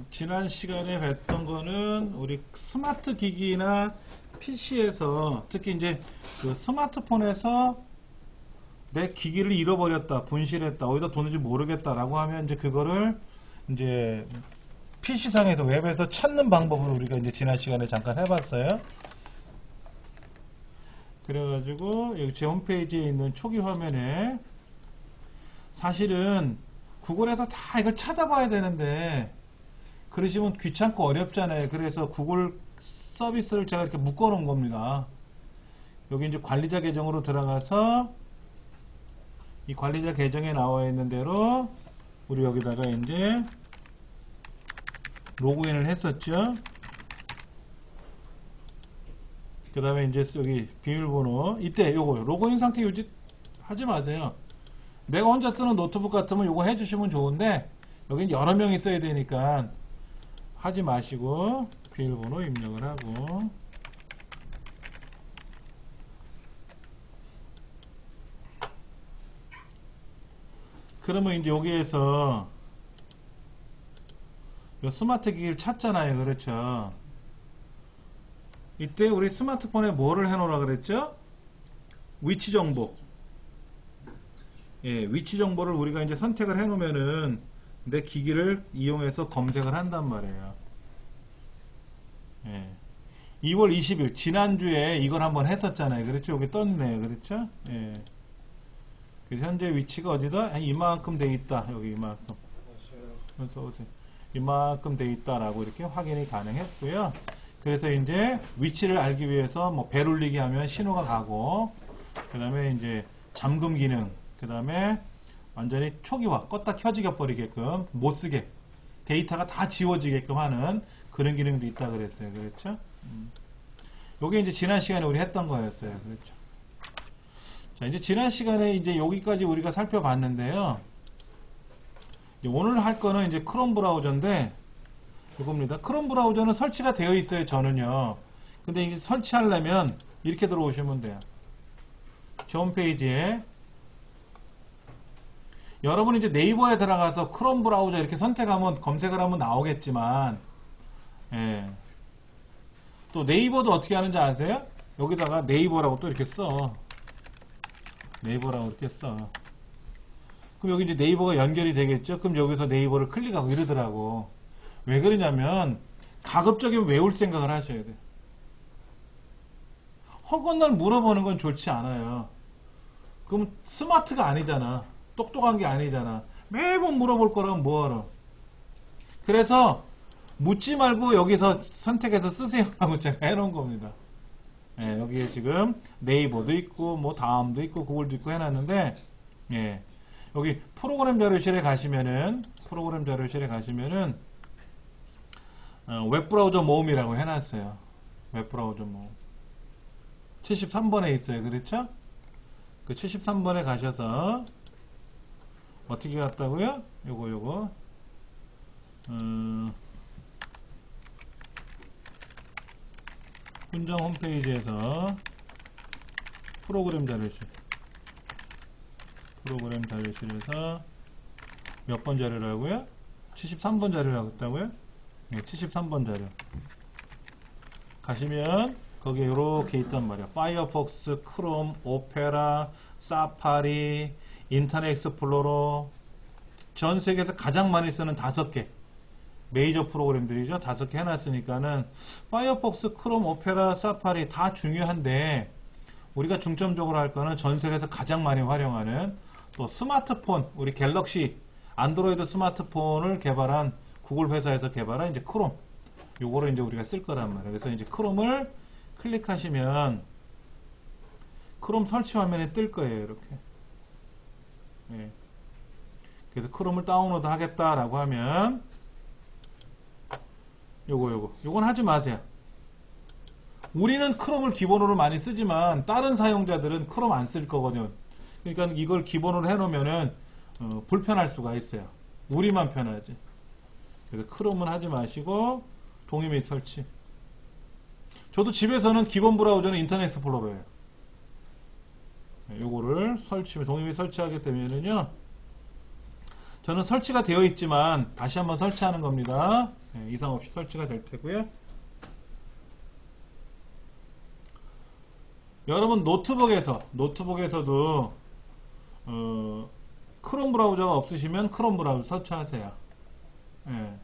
지난 시간에 뵀던 거는 우리 스마트 기기나 PC에서 특히 이제 그 스마트폰에서 내 기기를 잃어버렸다, 분실했다, 어디다 뒀는지 모르겠다라고 하면 이제 그거를 이제 PC상에서 웹에서 찾는 방법을 우리가 이제 지난 시간에 잠깐 해봤어요. 그래가지고 여기 제 홈페이지에 있는 초기 화면에 사실은 구글에서 다 이걸 찾아봐야 되는데 그러시면 귀찮고 어렵잖아요. 그래서 구글 서비스를 제가 이렇게 묶어 놓은 겁니다. 여기 이제 관리자 계정으로 들어가서 이 관리자 계정에 나와 있는 대로 우리 여기다가 이제 로그인을 했었죠. 그 다음에 이제 여기 비밀번호 이때 요거 로그인 상태 유지 하지 마세요. 내가 혼자 쓰는 노트북 같으면 요거 해주시면 좋은데 여긴 여러 명이 써야 되니까 하지 마시고 비밀번호 입력을 하고 그러면 이제 여기에서 요 스마트 기기를 찾잖아요. 그렇죠. 이때 우리 스마트폰에 뭐를 해놓으라 그랬죠? 위치 정보. 예, 위치 정보를 우리가 이제 선택을 해놓으면은 내 기기를 이용해서 검색을 한단 말이에요. 예. 2월 20일 지난주에 이걸 한번 했었잖아요. 그렇죠? 여기 떴네요. 그렇죠? 예. 그래서 현재 위치가 어디다? 한 이만큼 돼 있다. 여기 이만큼. 어서 오세요. 이만큼 돼 있다라고 이렇게 확인이 가능했고요. 그래서 이제 위치를 알기 위해서 뭐 벨 울리기 하면 신호가 가고, 그 다음에 이제 잠금 기능, 그 다음에 완전히 초기화, 껐다 켜지게 버리게끔 못 쓰게 데이터가 다 지워지게끔 하는 그런 기능도 있다 그랬어요. 그렇죠? 요게 이제 지난 시간에 우리 했던 거였어요. 그렇죠? 자, 이제 지난 시간에 이제 여기까지 우리가 살펴봤는데요. 오늘 할 거는 이제 크롬 브라우저인데 이겁니다. 크롬 브라우저는 설치가 되어 있어요. 저는요. 근데 이제 설치하려면 이렇게 들어오시면 돼요. 제 홈페이지에 여러분이 이제 네이버에 들어가서 크롬 브라우저 이렇게 선택하면 검색을 하면 나오겠지만, 예. 또 네이버도 어떻게 하는지 아세요? 여기다가 네이버라고 또 이렇게 써. 네이버라고 이렇게 써. 그럼 여기 이제 네이버가 연결이 되겠죠? 그럼 여기서 네이버를 클릭하고 이러더라고. 왜 그러냐면 가급적이면 외울 생각을 하셔야 돼. 허건날 물어보는 건 좋지 않아요. 그럼 스마트가 아니잖아. 똑똑한 게 아니잖아. 매번 물어볼 거라면 뭐하러. 그래서 묻지 말고 여기서 선택해서 쓰세요 하고 제가 해놓은 겁니다. 예, 여기에 지금 네이버도 있고 뭐 다음도 있고 구글도 있고 해놨는데, 예, 여기 프로그램 자료실에 가시면은 웹브라우저 모음이라고 해놨어요. 웹브라우저 모음 73번에 있어요. 그렇죠? 그 73번에 가셔서 어떻게 갔다고요? 요거 훈정 홈페이지에서 프로그램 자료실에서 몇 번 자료라고요? 73번 자료라고 했다고요? 네, 73번 자료 가시면 거기에 이렇게 있단 말이야. 파이어폭스, 크롬, 오페라, 사파리, 인터넷 익스플로러, 전 세계에서 가장 많이 쓰는 5개 메이저 프로그램들이죠. 5개 해놨으니까는 파이어폭스, 크롬, 오페라, 사파리 다 중요한데 우리가 중점적으로 할 거는 전 세계에서 가장 많이 활용하는 또 스마트폰, 우리 갤럭시 안드로이드 스마트폰을 개발한 구글 회사에서 개발한 이제 크롬, 요거를 이제 우리가 쓸 거란 말이에요. 그래서 이제 크롬을 클릭하시면 크롬 설치 화면에 뜰 거예요. 이렇게. 예. 그래서 크롬을 다운로드 하겠다라고 하면 요건 하지 마세요. 우리는 크롬을 기본으로 많이 쓰지만 다른 사용자들은 크롬 안 쓸 거거든요. 그러니까 이걸 기본으로 해놓으면은 불편할 수가 있어요. 우리만 편하지. 그래서 크롬은 하지 마시고 동의 및 설치. 저도 집에서는 기본 브라우저는 인터넷 익스플로러예요. 요거를 동의 및 설치하게 되면은요, 저는 설치가 되어 있지만 다시 한번 설치하는 겁니다. 네, 이상 없이 설치가 될 테고요. 여러분 노트북에서도 크롬 브라우저가 없으시면 크롬 브라우저 설치하세요. 네.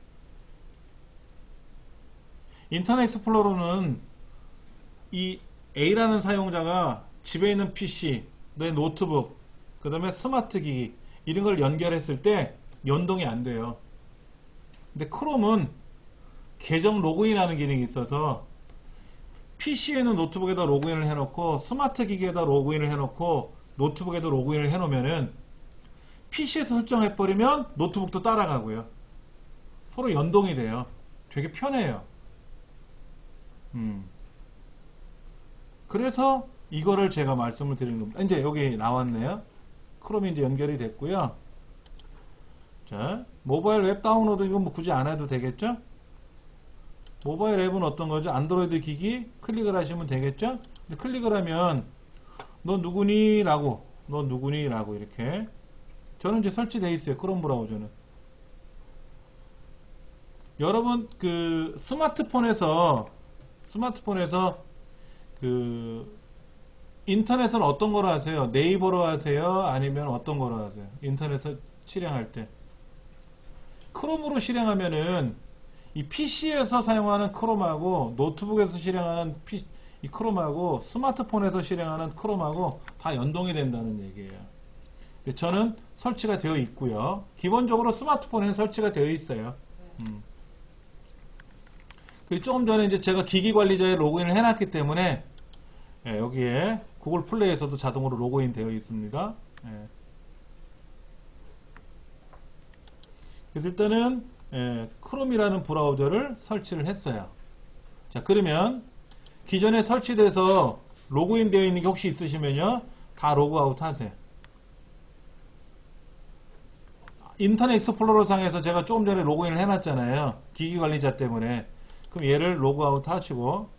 인터넷 익스플로러는 이 A라는 사용자가 집에 있는 PC, 내 노트북, 그 다음에 스마트 기기 이런 걸 연결했을 때 연동이 안 돼요. 근데 크롬은 계정 로그인 하는 기능이 있어서 PC에는 노트북에다 로그인을 해놓고 스마트 기기에다 로그인을 해놓고 노트북에도 로그인을 해놓으면은 PC에서 설정해버리면 노트북도 따라가고요. 서로 연동이 돼요. 되게 편해요. 그래서 이거를 제가 말씀을 드리는 겁니다. 이제 여기 나왔네요. 크롬이 이제 연결이 됐고요. 자, 모바일 웹 다운로드 이건 뭐 굳이 안 해도 되겠죠? 모바일 앱은 어떤 거죠? 안드로이드 기기 클릭을 하시면 되겠죠? 근데 클릭을 하면 너 누구니? 라고 이렇게 저는 이제 설치되어 있어요. 크롬 브라우저는. 여러분 그 스마트폰에서 그 인터넷은 어떤 거로 하세요? 네이버로 하세요? 아니면 어떤 거로 하세요? 인터넷을 실행할 때 크롬으로 실행하면은 이 PC에서 사용하는 크롬하고 노트북에서 실행하는 이 크롬하고 스마트폰에서 실행하는 크롬하고 다 연동이 된다는 얘기예요. 저는 설치가 되어 있고요. 기본적으로 스마트폰에는 설치가 되어 있어요. 그리고 조금 전에 이제 제가 기기 관리자에 로그인을 해놨기 때문에 여기에 구글 플레이에서도 자동으로 로그인 되어 있습니다. 그래서 일단은 크롬이라는 브라우저를 설치를 했어요. 자, 그러면 기존에 설치돼서 로그인 되어 있는 게 혹시 있으시면요, 다 로그아웃 하세요. 인터넷 익스플로러 상에서 제가 조금 전에 로그인을 해놨잖아요. 기기 관리자 때문에. 그럼 얘를 로그아웃 하시고,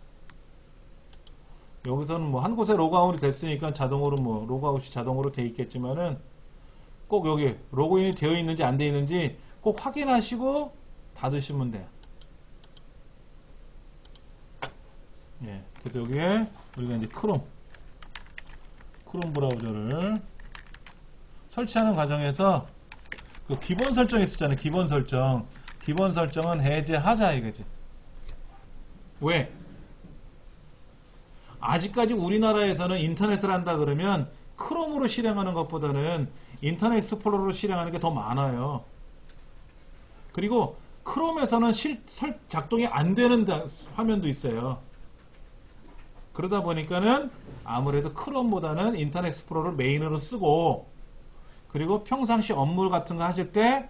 여기서는 뭐 한 곳에 로그아웃이 됐으니까 자동으로 뭐 로그아웃이 자동으로 돼 있겠지만은 꼭 여기 로그인이 되어 있는지 안 되어 있는지 꼭 확인하시고 닫으시면 돼요. 예, 그래서 여기에 우리가 이제 크롬 브라우저를 설치하는 과정에서 그 기본 설정 있었잖아요. 기본 설정은 해제하자 이거지. 왜? 아직까지 우리나라에서는 인터넷을 한다 그러면 크롬으로 실행하는 것보다는 인터넷 익스플로러로 실행하는 게 더 많아요. 그리고 크롬에서는 작동이 안 되는 화면도 있어요. 그러다 보니까는 아무래도 크롬보다는 인터넷 익스플로러를 메인으로 쓰고, 그리고 평상시 업무 같은 거 하실 때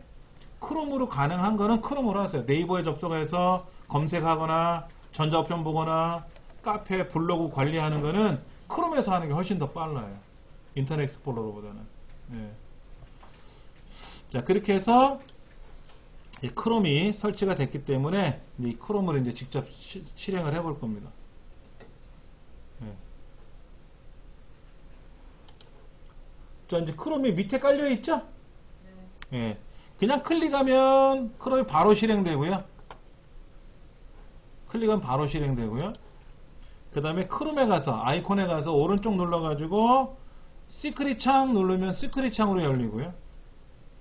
크롬으로 가능한 거는 크롬으로 하세요. 네이버에 접속해서 검색하거나 전자우편 보거나 카페, 블로그 관리하는 거는 크롬에서 하는 게 훨씬 더 빨라요. 인터넷 익스플로러보다는. 네. 자, 그렇게 해서 이 크롬이 설치가 됐기 때문에 이 크롬을 이제 직접 실행을 해볼 겁니다. 네. 자, 이제 크롬이 밑에 깔려 있죠? 네. 그냥 클릭하면 크롬이 바로 실행되고요. 클릭하면 바로 실행되고요. 그 다음에 크롬에 가서 아이콘에 가서 오른쪽 눌러가지고 시크릿 창 누르면 시크릿 창으로 열리고요.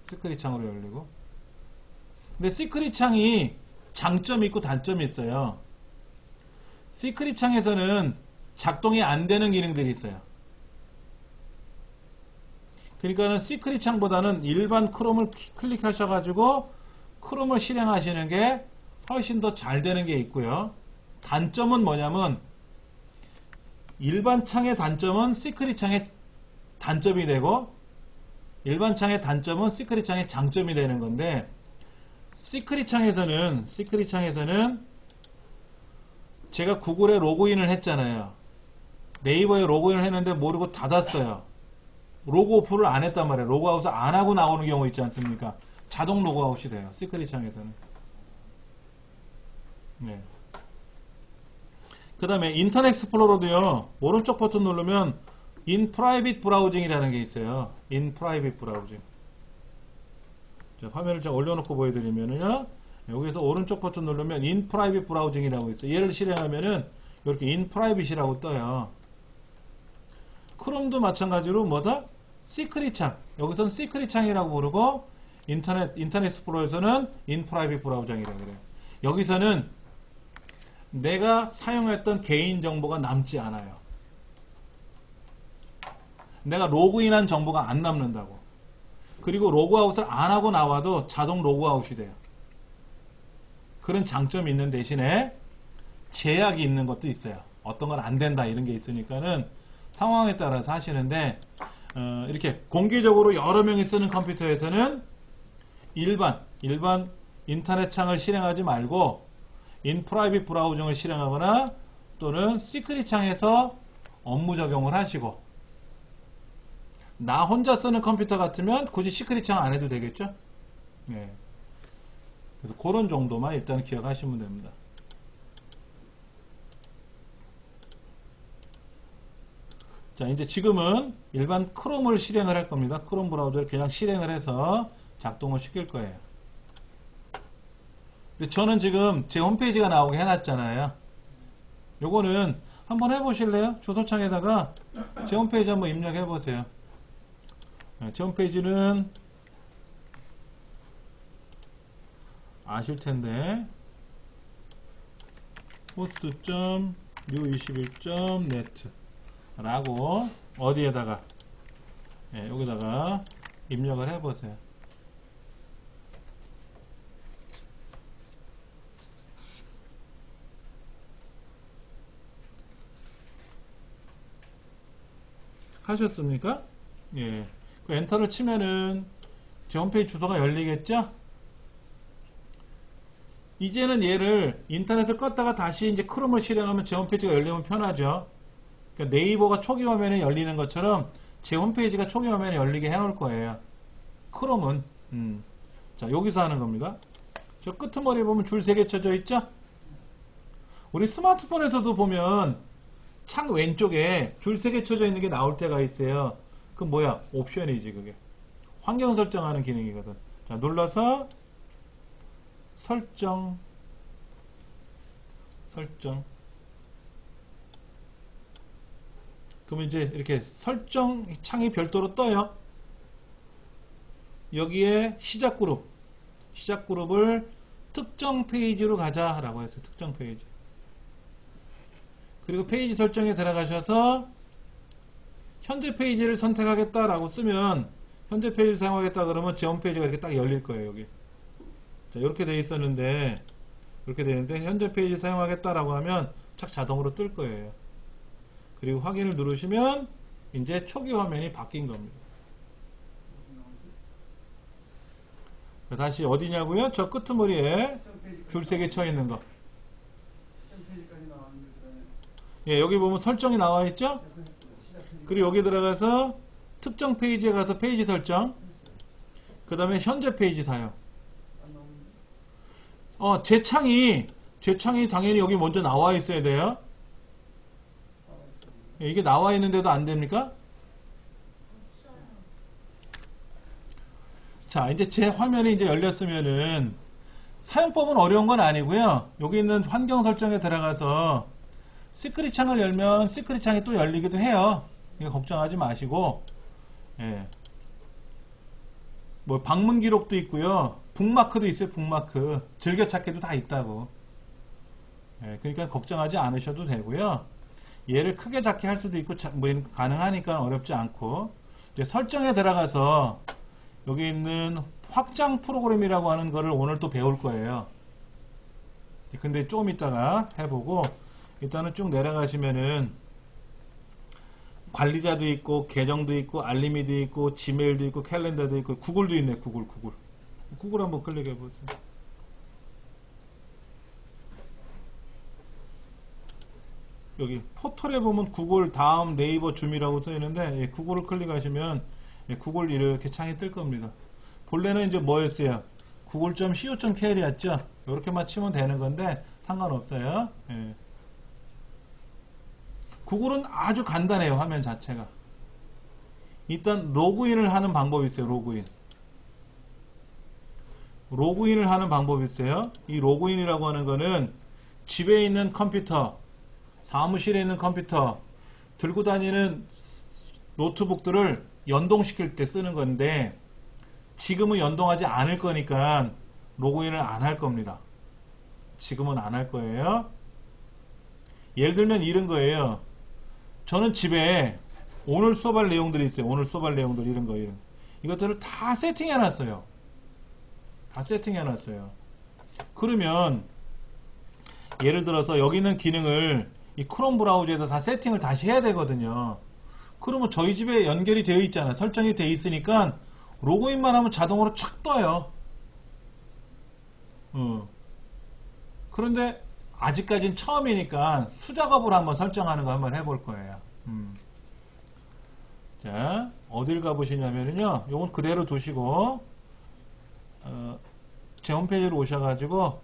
시크릿 창으로 열리고. 근데 시크릿 창이 장점이 있고 단점이 있어요. 시크릿 창에서는 작동이 안 되는 기능들이 있어요. 그러니까는 시크릿 창보다는 일반 크롬을 클릭하셔가지고 크롬을 실행하시는 게 훨씬 더 잘 되는 게 있고요. 단점은 뭐냐면 일반 창의 단점은 시크릿 창의 단점이 되고, 일반 창의 단점은 시크릿 창의 장점이 되는 건데, 시크릿 창에서는 제가 구글에 로그인을 했잖아요. 네이버에 로그인을 했는데 모르고 닫았어요. 로그 오프를 안 했단 말이에요. 로그아웃을 안 하고 나오는 경우 있지 않습니까? 자동 로그아웃이 돼요. 시크릿 창에서는. 네. 그 다음에 인터넷 익스플로러도요, 오른쪽 버튼 누르면 In Private Browsing이라는 게 있어요. In Private Browsing. 자, 화면을 제가 올려놓고 보여드리면은요. 여기서 오른쪽 버튼 누르면 in private browsing이라고 있어요. 얘를 실행하면은 이렇게 in private이라고 떠요. 크롬도 마찬가지로 뭐다? 시크릿 창. 여기서는 시크릿 창이라고 부르고 인터넷 익스플로러에서는 in private browsing이라고 그래요. 여기서는 내가 사용했던 개인 정보가 남지 않아요. 내가 로그인한 정보가 안 남는다고. 그리고 로그아웃을 안 하고 나와도 자동 로그아웃이 돼요. 그런 장점이 있는 대신에 제약이 있는 것도 있어요. 어떤 건 안 된다 이런 게 있으니까는 상황에 따라서 하시는데 이렇게 공개적으로 여러 명이 쓰는 컴퓨터에서는 일반 인터넷 창을 실행하지 말고 in private 브라우징을 실행하거나 또는 시크릿 창에서 업무 적용을 하시고 나 혼자 쓰는 컴퓨터 같으면 굳이 시크릿 창 안 해도 되겠죠? 네. 그래서 그런 정도만 일단 기억하시면 됩니다. 자, 이제 지금은 일반 크롬을 실행을 할 겁니다. 크롬 브라우저를 그냥 실행을 해서 작동을 시킬 거예요. 근데 저는 지금 제 홈페이지가 나오게 해놨잖아요. 요거는 한번 해보실래요? 주소창에다가 제 홈페이지 한번 입력해 보세요. 제 홈페이지는 아실텐데 host.new21.net 라고 어디에다가 여기다가 입력을 해보세요. 하셨습니까? 예. 그 엔터를 치면은 제 홈페이지 주소가 열리겠죠? 이제는 얘를 인터넷을 껐다가 다시 이제 크롬을 실행하면 제 홈페이지가 열리면 편하죠. 그러니까 네이버가 초기 화면에 열리는 것처럼 제 홈페이지가 초기 화면에 열리게 해놓을 거예요. 크롬은 자, 여기서 하는 겁니다. 저 끄트머리 보면 줄 3개 쳐져 있죠? 우리 스마트폰에서도 보면 창 왼쪽에 줄 3개 쳐져 있는 게 나올 때가 있어요. 그 뭐야? 옵션이지 그게. 환경 설정하는 기능이거든. 자, 눌러서 설정 그러면 이제 이렇게 설정 창이 별도로 떠요. 여기에 시작 그룹을 특정 페이지로 가자 라고 했어요. 특정 페이지. 그리고 페이지 설정에 들어가셔서 현재 페이지를 선택하겠다 라고 쓰면 현재 페이지를 사용하겠다 그러면 제 홈페이지가 이렇게 딱 열릴 거예요. 여기. 자, 이렇게 돼 있었는데 이렇게 되는데 현재 페이지 사용하겠다 라고 하면 착 자동으로 뜰 거예요. 그리고 확인을 누르시면 이제 초기 화면이 바뀐 겁니다. 다시 어디냐고요? 저 끄트머리에 줄 3개 쳐 있는 거. 예, 여기 보면 설정이 나와 있죠? 그리고 여기 들어가서 특정 페이지에 가서 페이지 설정, 그 다음에 현재 페이지 사용. 제 창이 당연히 여기 먼저 나와 있어야 돼요. 예, 이게 나와 있는데도 안 됩니까? 자, 이제 제 화면이 이제 열렸으면은 사용법은 어려운 건 아니고요. 여기 있는 환경 설정에 들어가서 시크릿 창을 열면 시크릿 창이 또 열리기도 해요. 이거 걱정하지 마시고, 예. 뭐 방문 기록도 있고요. 북마크도 있어요. 북마크. 즐겨찾기도 다 있다고. 예, 그러니까 걱정하지 않으셔도 되고요. 얘를 크게 작게 할 수도 있고 뭐 가능하니까 어렵지 않고 이제 설정에 들어가서 여기 있는 확장 프로그램이라고 하는 거를 오늘 또 배울 거예요. 근데 조금 있다가 해보고 일단은 쭉 내려가시면은 관리자도 있고 계정도 있고 알림이도 있고 지메일도 있고 캘린더도 있고 구글도 있네. 구글 한번 클릭해 보세요. 여기 포털에 보면 구글 다음 네이버 줌이라고 써 있는데 예, 구글을 클릭하시면 예, 구글 이렇게 창이 뜰 겁니다. 본래는 이제 뭐였어요? google.co.kr이었죠. 이렇게만 치면 되는 건데 상관없어요. 예. 구글은 아주 간단해요. 화면 자체가. 일단 로그인을 하는 방법이 있어요. 로그인. 로그인을 하는 방법이 있어요. 이 로그인이라고 하는 거는 집에 있는 컴퓨터, 사무실에 있는 컴퓨터, 들고 다니는 노트북들을 연동시킬 때 쓰는 건데 지금은 연동하지 않을 거니까 로그인을 안 할 겁니다. 지금은 안 할 거예요. 예를 들면 이런 거예요. 저는 집에 오늘 수업할 내용들이 있어요. 오늘 수업할 내용들 이런 거 이런. 이것들을 다 세팅해 놨어요. 다 세팅해 놨어요. 그러면 예를 들어서 여기 있는 기능을 이 크롬 브라우저에서 다 세팅을 다시 해야 되거든요. 그러면 저희 집에 연결이 되어 있잖아요. 설정이 되어 있으니까 로그인만 하면 자동으로 착 떠요. 그런데 아직까지는 처음이니까 수작업을 한번 설정하는 거 한번 해볼 거예요. 자, 어딜 가보시냐면요. 요건 그대로 두시고, 제 홈페이지로 오셔가지고,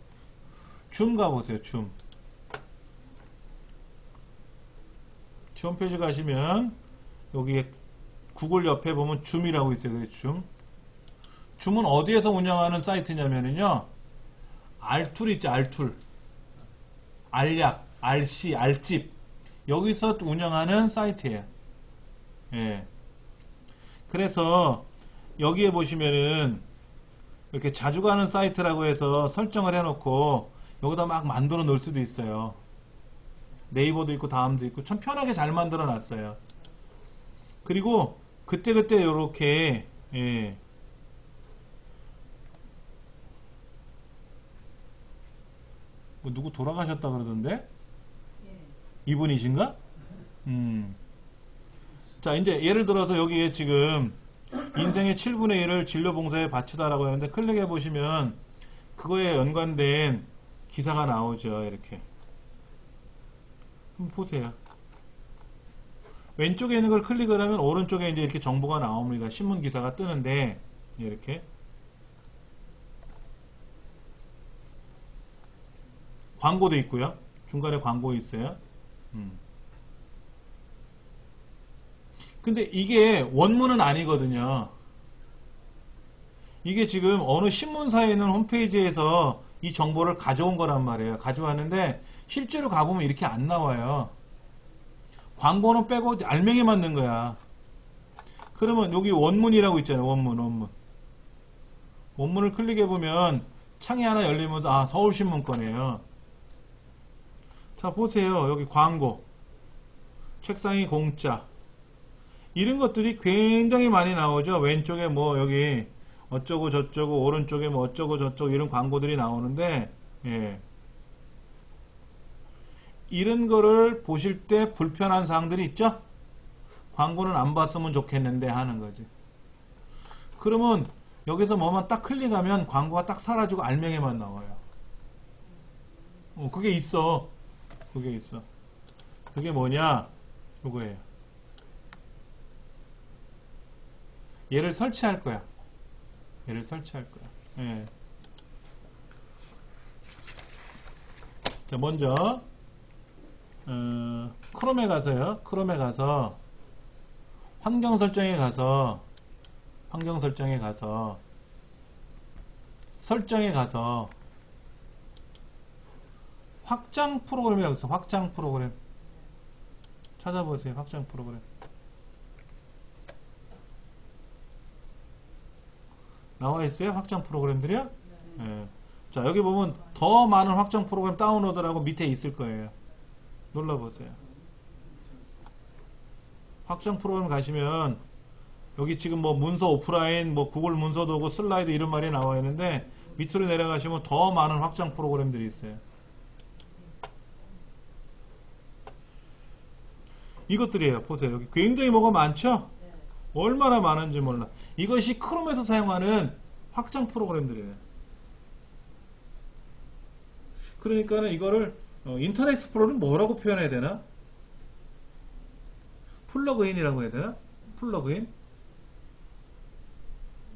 줌 가보세요, 줌. 제 홈페이지 가시면, 여기 구글 옆에 보면 줌이라고 있어요. 그래, 줌. 줌은 어디에서 운영하는 사이트냐면요. 알툴 있죠, 알툴. 알약, 알씨, 알집. 여기서 운영하는 사이트예요. 예. 그래서 여기에 보시면은 이렇게 자주 가는 사이트라고 해서 설정을 해놓고 여기다 막 만들어 놓을 수도 있어요. 네이버도 있고 다음도 있고 참 편하게 잘 만들어 놨어요. 그리고 그때그때 요렇게 예. 뭐 누구 돌아가셨다 그러던데? 이분이신가? 자, 이제 예를 들어서 여기에 지금 인생의 7분의 1을 진로 봉사에 바치다라고 하는데 클릭해 보시면 그거에 연관된 기사가 나오죠. 이렇게. 한번 보세요. 왼쪽에 있는 걸 클릭을 하면 오른쪽에 이제 이렇게 정보가 나옵니다. 신문 기사가 뜨는데 이렇게 광고도 있고요. 중간에 광고 있어요. 근데 이게 원문은 아니거든요. 이게 지금 어느 신문사에 있는 홈페이지에서 이 정보를 가져온 거란 말이에요. 가져왔는데 실제로 가보면 이렇게 안 나와요. 광고는 빼고 알맹이 만든 거야. 그러면 여기 원문이라고 있잖아요. 원문. 원문을 클릭해보면 창이 하나 열리면서 아, 서울신문 거네요. 자, 보세요. 여기 광고. 책상이 공짜. 이런 것들이 굉장히 많이 나오죠. 왼쪽에 뭐 여기 어쩌고 저쩌고 오른쪽에 뭐 어쩌고 저쩌고 이런 광고들이 나오는데 예. 이런 거를 보실 때 불편한 사항들이 있죠. 광고는 안 봤으면 좋겠는데 하는 거지. 그러면 여기서 뭐만 딱 클릭하면 광고가 딱 사라지고 알맹이만 나와요. 그게 있어. 그게 있어. 그게 뭐냐? 요거예요. 얘를 설치할 거야. 얘를 설치할 거야. 예. 자, 먼저 크롬에 가서요. 크롬에 가서 환경 설정에 가서 설정에 가서 확장 프로그램이라고 있어. 확장 프로그램 찾아보세요. 확장 프로그램 나와 있어요. 확장 프로그램들이요. 예. 자, 여기 보면 더 많은 확장 프로그램 다운로드라고 밑에 있을 거예요. 눌러보세요. 확장 프로그램 가시면 여기 지금 뭐 문서 오프라인, 뭐 구글 문서 도구, 슬라이드 이런 말이 나와 있는데 밑으로 내려가시면 더 많은 확장 프로그램들이 있어요. 이것들이에요. 보세요. 여기 굉장히 뭐가 많죠? 얼마나 많은지 몰라. 이것이 크롬에서 사용하는 확장 프로그램들이에요. 그러니까는 이거를 인터넷 익스플로러는 뭐라고 표현해야 되나? 플러그인이라고 해야 되나? 플러그인?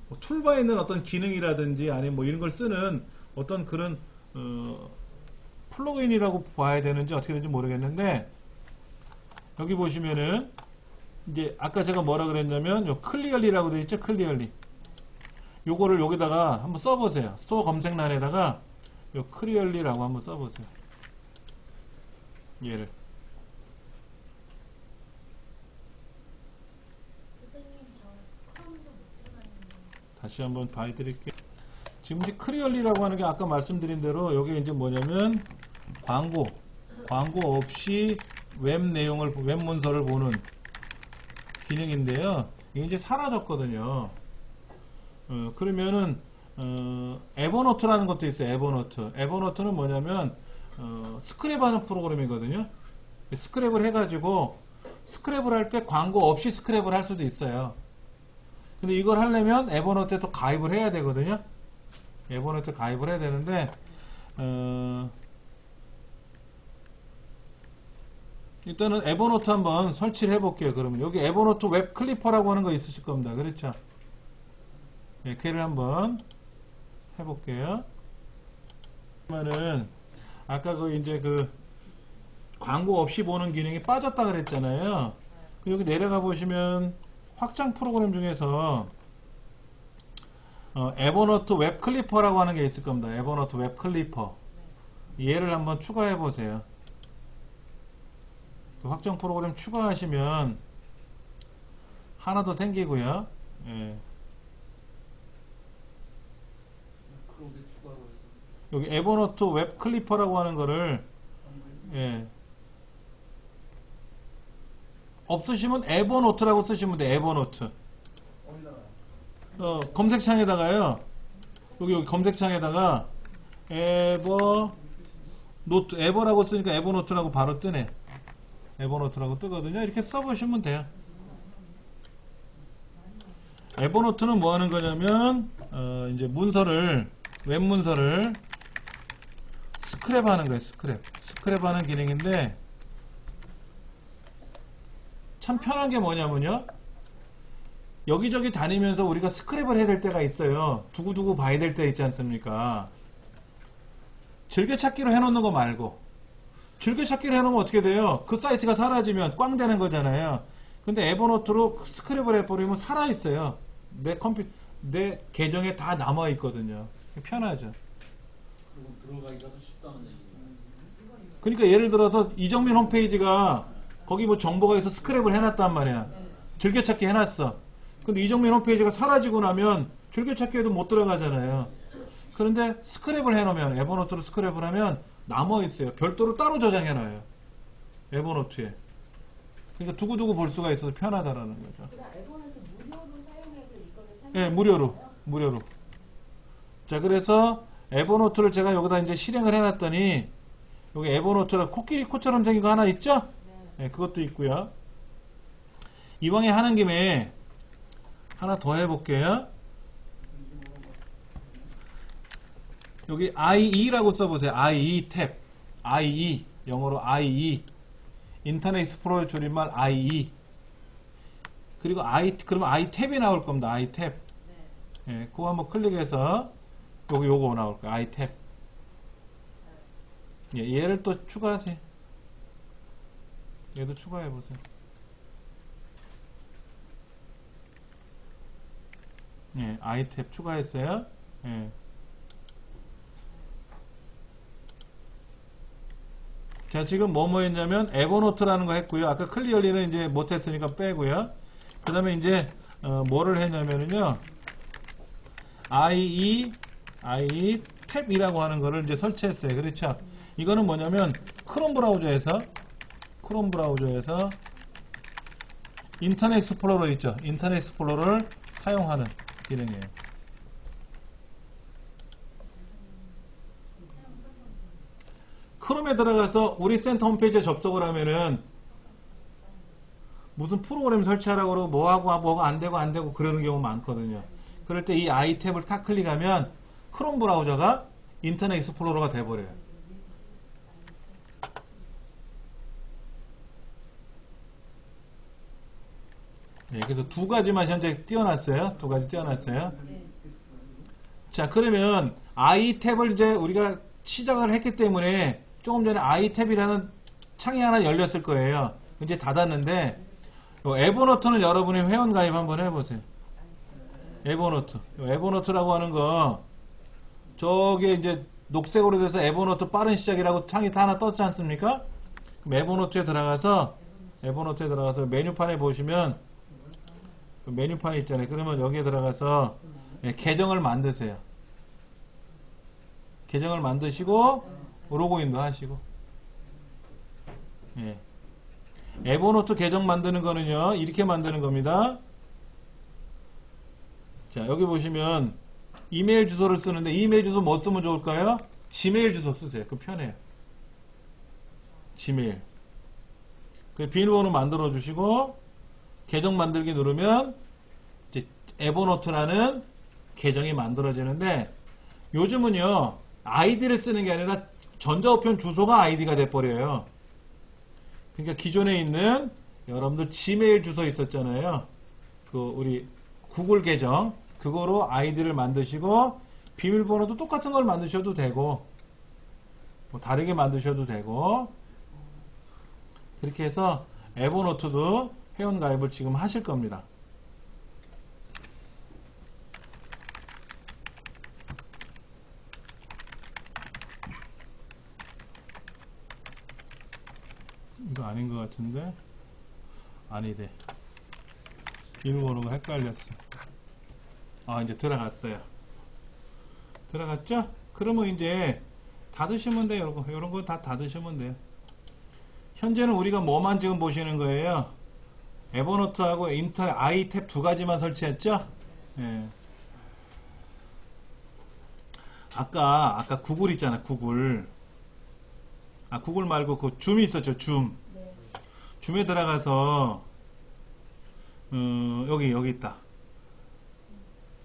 뭐 툴바에 있는 어떤 기능이라든지 아니면 뭐 이런 걸 쓰는 어떤 그런 플러그인이라고 봐야 되는지 어떻게 되는지 모르겠는데 여기 보시면은 이제 아까 제가 뭐라 그랬냐면 요 클리얼리라고 되어 있죠. 클리얼리. 요거를 여기다가 한번 써보세요. 스토어 검색란에다가 요 클리얼리라고 한번 써보세요. 얘를. 다시 한번 봐드릴게요. 지금 이제 클리얼리라고 하는 게 아까 말씀드린 대로 여기 이제 뭐냐면 광고 없이 웹 내용을, 웹 문서를 보는 기능인데요. 이게 이제 사라졌거든요. 그러면은 에버노트라는 것도 있어요. 에버노트는 뭐냐면 스크랩하는 프로그램이거든요. 스크랩을 해가지고 스크랩을 할 때 광고 없이 스크랩을 할 수도 있어요. 근데 이걸 하려면 에버노트에 또 가입을 해야 되거든요. 에버노트에 가입을 해야 되는데 일단은 에버노트 한번 설치를 해볼게요. 그러면 여기 에버노트 웹 클리퍼라고 하는 거 있으실 겁니다. 그렇죠? 네, 걔를 한번 해볼게요. 그러면은 아까 그 이제 그 광고 없이 보는 기능이 빠졌다 그랬잖아요. 여기 내려가 보시면 확장 프로그램 중에서 에버노트 웹 클리퍼라고 하는 게 있을 겁니다. 에버노트 웹 클리퍼. 얘를 한번 추가해 보세요. 그 확장 프로그램 추가하시면 하나 더 생기고요. 예. 여기 에버노트 웹 클리퍼라고 하는 거를 예. 없으시면 에버노트라고 쓰시면 돼요. 에버노트. 검색창에다가요. 여기 검색창에다가 에버라고 쓰니까 에버노트라고 바로 뜨네. 에버노트라고 뜨거든요. 이렇게 써보시면 돼요. 에버노트는 뭐 하는 거냐면 이제 문서를, 웹 문서를 스크랩 하는 거예요. 스크랩 하는 기능인데 참 편한 게 뭐냐면요. 여기저기 다니면서 우리가 스크랩을 해야 될 때가 있어요. 두고두고 봐야 될 때 있지 않습니까? 즐겨찾기로 해놓는 거 말고, 즐겨찾기로 해놓으면 어떻게 돼요? 그 사이트가 사라지면 꽝 되는 거잖아요. 근데 에버노트로 스크랩을 해버리면 살아있어요. 내 계정에 다 남아있거든요. 편하죠. 들어가기가 더 쉽다는 얘기죠. 그러니까 예를 들어서 이정민 홈페이지가 거기 뭐 정보가 있어 스크랩을 해놨단 말이야. 즐겨찾기 해놨어. 근데 이정민 홈페이지가 사라지고 나면 즐겨찾기에도 못 들어가잖아요. 그런데 스크랩을 해놓으면, 에버노트로 스크랩을 하면 남아있어요. 별도로 따로 저장해놔요. 에버노트에. 그러니까 두고두고 볼 수가 있어서 편하다라는 거죠. 에버노트 무료로 사용해도 이거를 사용? 네, 무료로. 자, 그래서 에버노트를 제가 여기다 이제 실행을 해놨더니 여기 에버노트라 코끼리 코처럼 생긴 거 하나 있죠? 네, 그것도 있고요. 이왕에 하는 김에 하나 더 해볼게요. 여기 IE라고 써보세요. IE 탭. IE. 영어로 IE. 인터넷 익스플로러 줄임말 IE. 그리고 그러면 I 탭이 나올 겁니다. I 탭. 예, 그거 한번 클릭해서 요거 나올 거예요. I 탭. 예, 얘를 또 추가하세요. 얘도 추가해 보세요. 예, I 탭 추가했어요. 예. 자, 지금 뭐뭐 했냐면 에버노트라는 거 했고요. 아까 클리얼리는 이제 못했으니까 빼고요. 그 다음에 이제 뭐를 했냐면은요, IE 탭이라고 하는 거를 이제 설치했어요. 그렇죠? 이거는 뭐냐면 크롬 브라우저에서 인터넷 익스플로러 있죠? 인터넷 익스플로러를 사용하는 기능이에요. 크롬에 들어가서 우리 센터 홈페이지에 접속을 하면은 무슨 프로그램 설치하라고 그러고 뭐가 안 되고 그러는 경우 많거든요. 그럴 때 이 I 탭을 탁 클릭하면 크롬 브라우저가 인터넷 익스플로러가 돼버려요. 네, 그래서 두 가지만 현재 띄워놨어요. 두 가지 띄워놨어요. 자, 그러면 I 탭을 이제 우리가 시작을 했기 때문에 조금 전에 I 탭이라는 창이 하나 열렸을 거예요. 이제 닫았는데 에버노트는 여러분이 회원 가입 한번 해보세요. 에버노트. 에버노트라고 하는 거 저기 이제 녹색으로 돼서 에버노트 빠른 시작이라고 창이 다 하나 떴지 않습니까? 그럼 에버노트에 들어가서 메뉴판에 보시면 그 메뉴판이 있잖아요. 그러면 여기에 들어가서 계정을 만드세요. 계정을 만드시고 로그인도 하시고. 예. 에버노트 계정 만드는 거는요, 이렇게 만드는 겁니다. 자, 여기 보시면 이메일 주소를 쓰는데 이메일 주소 뭐 쓰면 좋을까요? 지메일 주소 쓰세요. 그 편해요. 지메일. 그 비밀번호 만들어 주시고 계정 만들기 누르면 이제 에버노트라는 계정이 만들어지는데, 요즘은요 아이디를 쓰는 게 아니라 전자우편 주소가 아이디가 돼버려요. 그러니까 기존에 있는 여러분들 지메일 주소 있었잖아요. 그 우리 구글 계정 그거로 아이디를 만드시고 비밀번호도 똑같은 걸 만드셔도 되고 뭐 다르게 만드셔도 되고, 그렇게 해서 에버노트도 회원가입을 지금 하실 겁니다. 이거 아닌 것 같은데 아니래. 비밀번호가 헷갈렸어. 아, 이제 들어갔어요. 들어갔죠? 그러면 이제 닫으시면 돼요. 이런 거 다 닫으시면 돼요. 현재는 우리가 뭐만 지금 보시는 거예요? 에버노트하고 인터넷 아이탭 두 가지만 설치했죠? 예. 아까 구글 있잖아, 구글. 아, 구글 말고 그 줌이 있었죠, 줌. 네. 줌에 들어가서 여기 있다.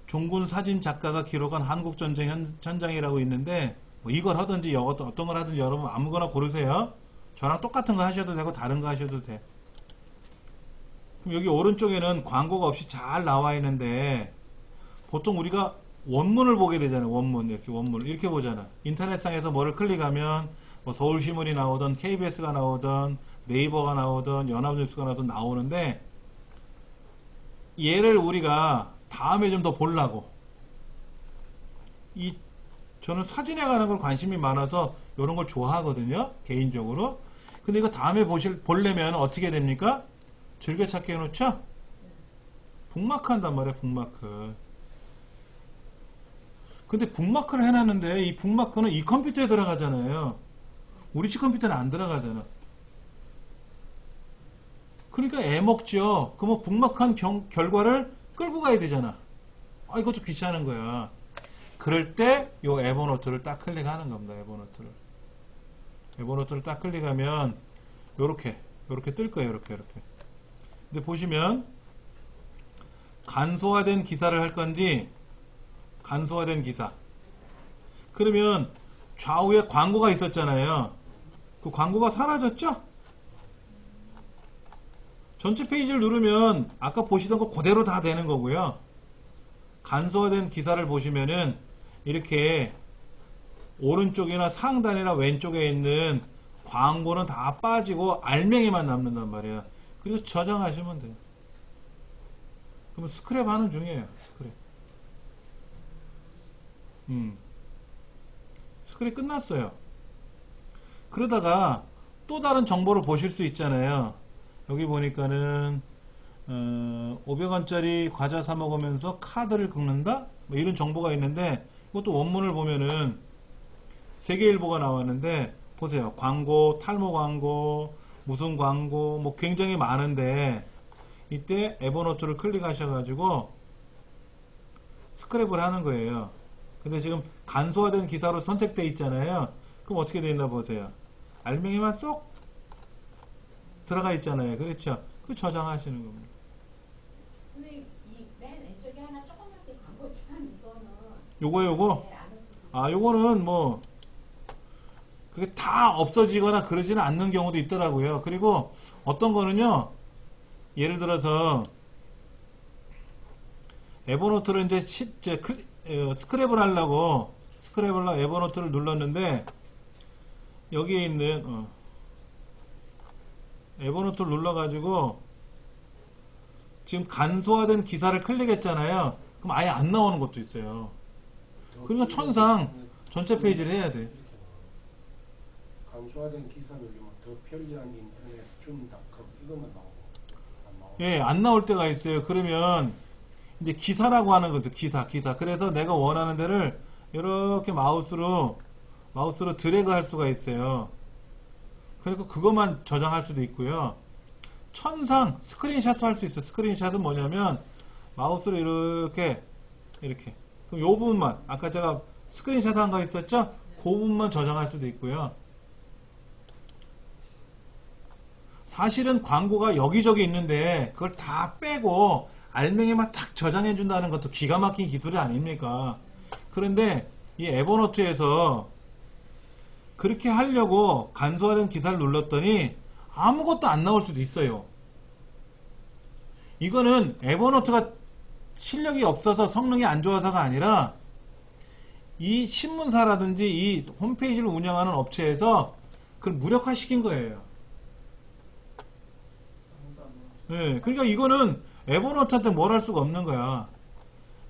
종군 사진 작가가 기록한 한국전쟁 현장이라고 있는데, 뭐 이걸 하든지 어떤 걸 하든지 여러분 아무거나 고르세요. 저랑 똑같은 거 하셔도 되고 다른 거 하셔도 돼. 그럼 여기 오른쪽에는 광고가 없이 잘 나와 있는데, 보통 우리가 원문을 보게 되잖아요. 원문, 이렇게 원문을 이렇게 보잖아. 인터넷상에서 뭐를 클릭하면 뭐 서울신문이 나오든 KBS가 나오든 네이버가 나오든 연합뉴스가 나오든 나오는데, 얘를 우리가 다음에 좀 더 보려고, 저는 사진에 관한 걸 관심이 많아서 이런 걸 좋아하거든요, 개인적으로. 근데 이거 다음에 보려면 어떻게 됩니까? 즐겨찾기 해놓죠? 북마크 한단 말이에요, 북마크. 근데 북마크를 해놨는데 이 북마크는 이 컴퓨터에 들어가잖아요. 우리 집 컴퓨터는 안 들어가잖아. 그러니까 애먹죠. 그러면 북마크한 결과를 끌고 가야 되잖아. 아, 이것도 귀찮은 거야. 그럴 때 요 에버노트를 딱 클릭하는 겁니다. 에버노트를 딱 클릭하면 요렇게 뜰 거예요. 요렇게. 근데 보시면 간소화된 기사를 할 건지, 간소화된 기사. 그러면 좌우에 광고가 있었잖아요. 그 광고가 사라졌죠? 전체 페이지를 누르면 아까 보시던 거 그대로 다 되는 거고요. 간소화된 기사를 보시면은 이렇게 오른쪽이나 상단이나 왼쪽에 있는 광고는 다 빠지고 알맹이만 남는단 말이에요. 그래서 저장하시면 돼요. 그러면 스크랩 하는 중이에요. 스크랩 끝났어요. 그러다가 또 다른 정보를 보실 수 있잖아요. 여기 보니까는 500원짜리 과자 사 먹으면서 카드를 긁는다? 뭐 이런 정보가 있는데, 이것도 원문을 보면은 세계일보가 나왔는데, 보세요. 광고, 탈모 광고, 무슨 광고, 뭐 굉장히 많은데, 이때 에버노트를 클릭하셔가지고 스크랩을 하는 거예요. 근데 지금 간소화된 기사로 선택되어 있잖아요. 그럼 어떻게 되나 보세요. 알맹이만 쏙 들어가 있잖아요. 그렇죠? 그 저장하시는 겁니다. 선생님, 이 맨 왼쪽에 하나 조그맣게 광고 참 이거는. 요거? 네, 안 했어요. 아, 요거는 뭐 그게 다 없어지거나 그러지는 않는 경우도 있더라고요. 그리고 어떤 거는요, 예를 들어서 에버노트를 이제 스크랩을 하려고 에버노트를 눌렀는데, 여기에 있는 에버노트를 눌러가지고 지금 간소화된 기사를 클릭했잖아요. 그럼 아예 안 나오는 것도 있어요. 그러니까 천상 전체 페이지를 해야 돼. 이렇게 나와요. 간소화된 기사 누르면 더 편리한 인터넷 줌닷컴 이것만 나오고 안 나오고. 예, 안 나올 때가 있어요. 그러면 이제 기사라고 하는 거죠. 기사. 그래서 내가 원하는 데를 이렇게 마우스로 드래그 할 수가 있어요. 그리고 그것만 저장할 수도 있고요. 천상 스크린샷도 할 수 있어요. 스크린샷은 뭐냐면 마우스로 이렇게 그럼 요 부분만 아까 제가 스크린샷 한 거 있었죠? 그 부분만 저장할 수도 있고요. 사실은 광고가 여기저기 있는데 그걸 다 빼고 알맹이만 탁 저장해 준다는 것도 기가 막힌 기술이 아닙니까? 그런데 이 에버노트에서 그렇게 하려고 간소화된 기사를 눌렀더니 아무것도 안 나올 수도 있어요. 이거는 에버노트가 실력이 없어서 성능이 안 좋아서가 아니라 이 신문사라든지 이 홈페이지를 운영하는 업체에서 그걸 무력화시킨 거예요. 네, 그러니까 이거는 에버노트한테 뭘 할 수가 없는 거야.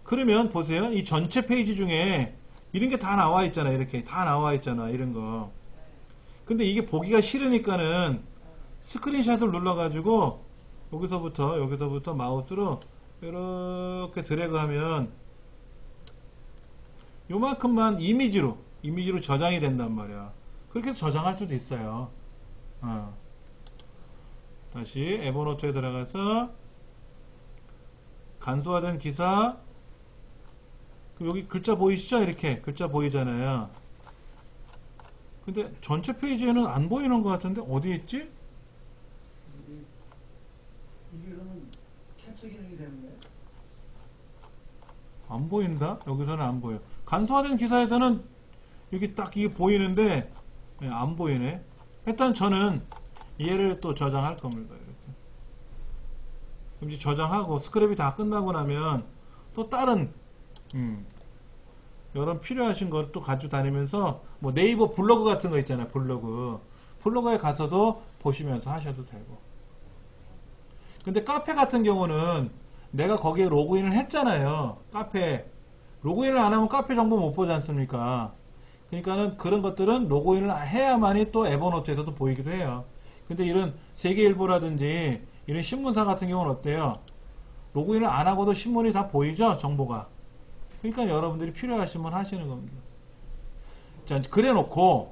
그러면 보세요. 이 전체 페이지 중에 이런 게 다 나와 있잖아. 이렇게 다 나와 있잖아. 이런 거. 근데 이게 보기가 싫으니까는 스크린샷을 눌러가지고 여기서부터 마우스로 이렇게 드래그하면 요만큼만 이미지로 저장이 된단 말이야. 그렇게 해서 저장할 수도 있어요. 다시 에버노트에 들어가서 간소화된 기사 여기 글자 보이시죠? 이렇게 글자 보이잖아요. 근데 전체 페이지에는 안 보이는 것 같은데 어디 있지? 이게 그러면 캡처 기능이 되는 거예요? 안 보인다? 여기서는 안 보여. 간소화된 기사에서는 여기 딱 이게 보이는데 안 보이네. 일단 저는 얘를 또 저장할 겁니다. 이렇게. 그럼 이제 저장하고 스크랩이 다 끝나고 나면 또 다른 여러 필요하신 걸 또 가지고 다니면서 뭐 네이버 블로그 같은 거 있잖아요. 블로그에 가서도 보시면서 하셔도 되고. 근데 카페 같은 경우는 내가 거기에 로그인을 했잖아요. 카페 로그인을 안 하면 카페 정보 못 보지 않습니까? 그러니까는 그런 것들은 로그인을 해야만이 또 에버노트에서도 보이기도 해요. 근데 이런 세계일보라든지 이런 신문사 같은 경우는 어때요? 로그인을 안 하고도 신문이 다 보이죠? 정보가. 그러니까 여러분들이 필요하시면 하시는 겁니다. 자, 그래놓고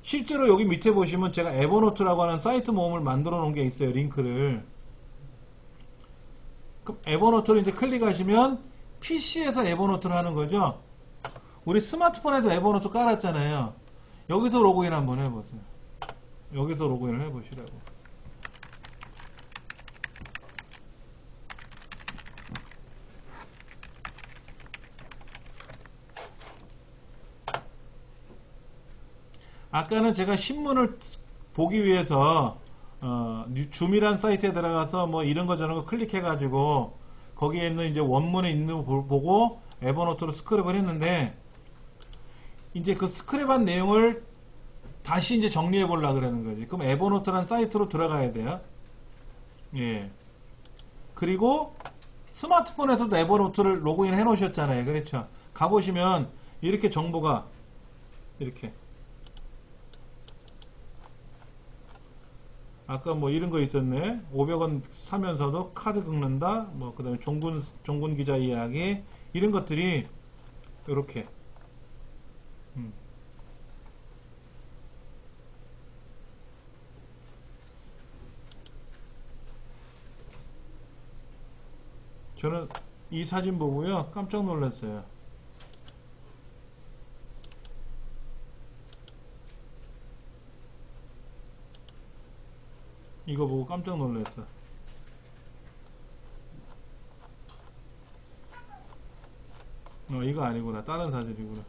실제로 여기 밑에 보시면 제가 에버노트라고 하는 사이트 모음을 만들어 놓은 게 있어요. 링크를. 그럼 에버노트를 이제 클릭하시면 PC에서 에버노트를 하는 거죠. 우리 스마트폰에도 에버노트 깔았잖아요. 여기서 로그인 한번 해보세요. 여기서 로그인을 해보시라고. 아까는 제가 신문을 보기 위해서 줌이란 사이트에 들어가서 뭐 이런 거 저런 거 클릭해가지고 거기에 있는 이제 원문에 있는 거 보고 에버노트로 스크랩을 했는데 이제 그 스크랩한 내용을 다시 이제 정리해 보려고 그러는 거지. 그럼 에버노트란 사이트로 들어가야 돼요. 예. 그리고 스마트폰에서도 에버노트를 로그인 해 놓으셨잖아요. 그렇죠. 가보시면 이렇게 정보가 이렇게 아까 뭐 이런 거 있었네. 500원 사면서도 카드 긁는다. 뭐 그다음에 종군 기자 이야기 이런 것들이 이렇게 저는 이 사진 보고요 깜짝 놀랐어요. 이거 보고 깜짝 놀랐어. 이거 아니구나. 다른 사진이구나.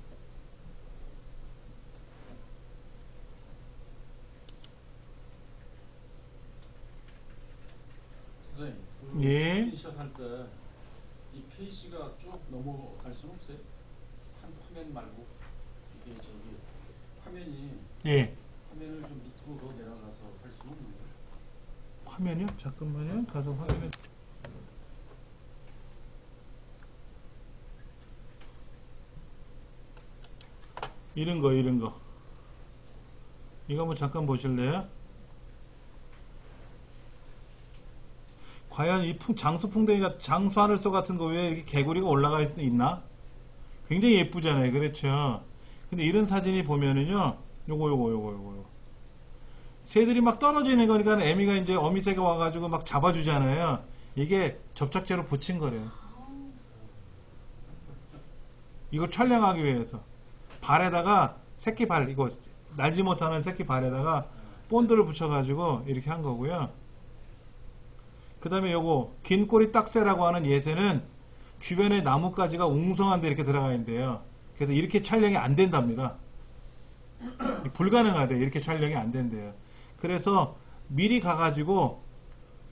선생님, 예. 스크린샷 할 때 이 페이지가 쭉 넘어갈 수는 없어요? 한 화면 말고 이게 저기 화면이 예. 화면을 좀 밑으로 더 내려가서 할 수는 없는 거예요? 화면이요? 잠깐만요. 가서 확인해. 이런 거 이거 한번 잠깐 보실래요? 과연 이 장수풍뎅이가 장수하늘소 같은 거 왜 이렇게 개구리가 올라가 있나? 굉장히 예쁘잖아요. 그렇죠? 근데 이런 사진이 보면은요, 요거. 새들이 막 떨어지는 거니까 애미가 이제 어미새가 와가지고 막 잡아주잖아요. 이게 접착제로 붙인 거래요. 이걸 촬영하기 위해서. 발에다가 새끼 발, 이거 날지 못하는 새끼 발에다가 본드를 붙여가지고 이렇게 한 거고요. 그 다음에 요거 긴 꼬리 딱새라고 하는 예새는 주변에 나뭇가지가 웅성한데 이렇게 들어가 있는데요. 그래서 이렇게 촬영이 안 된답니다. 불가능하대요. 이렇게 촬영이 안 된대요. 그래서 미리 가가지고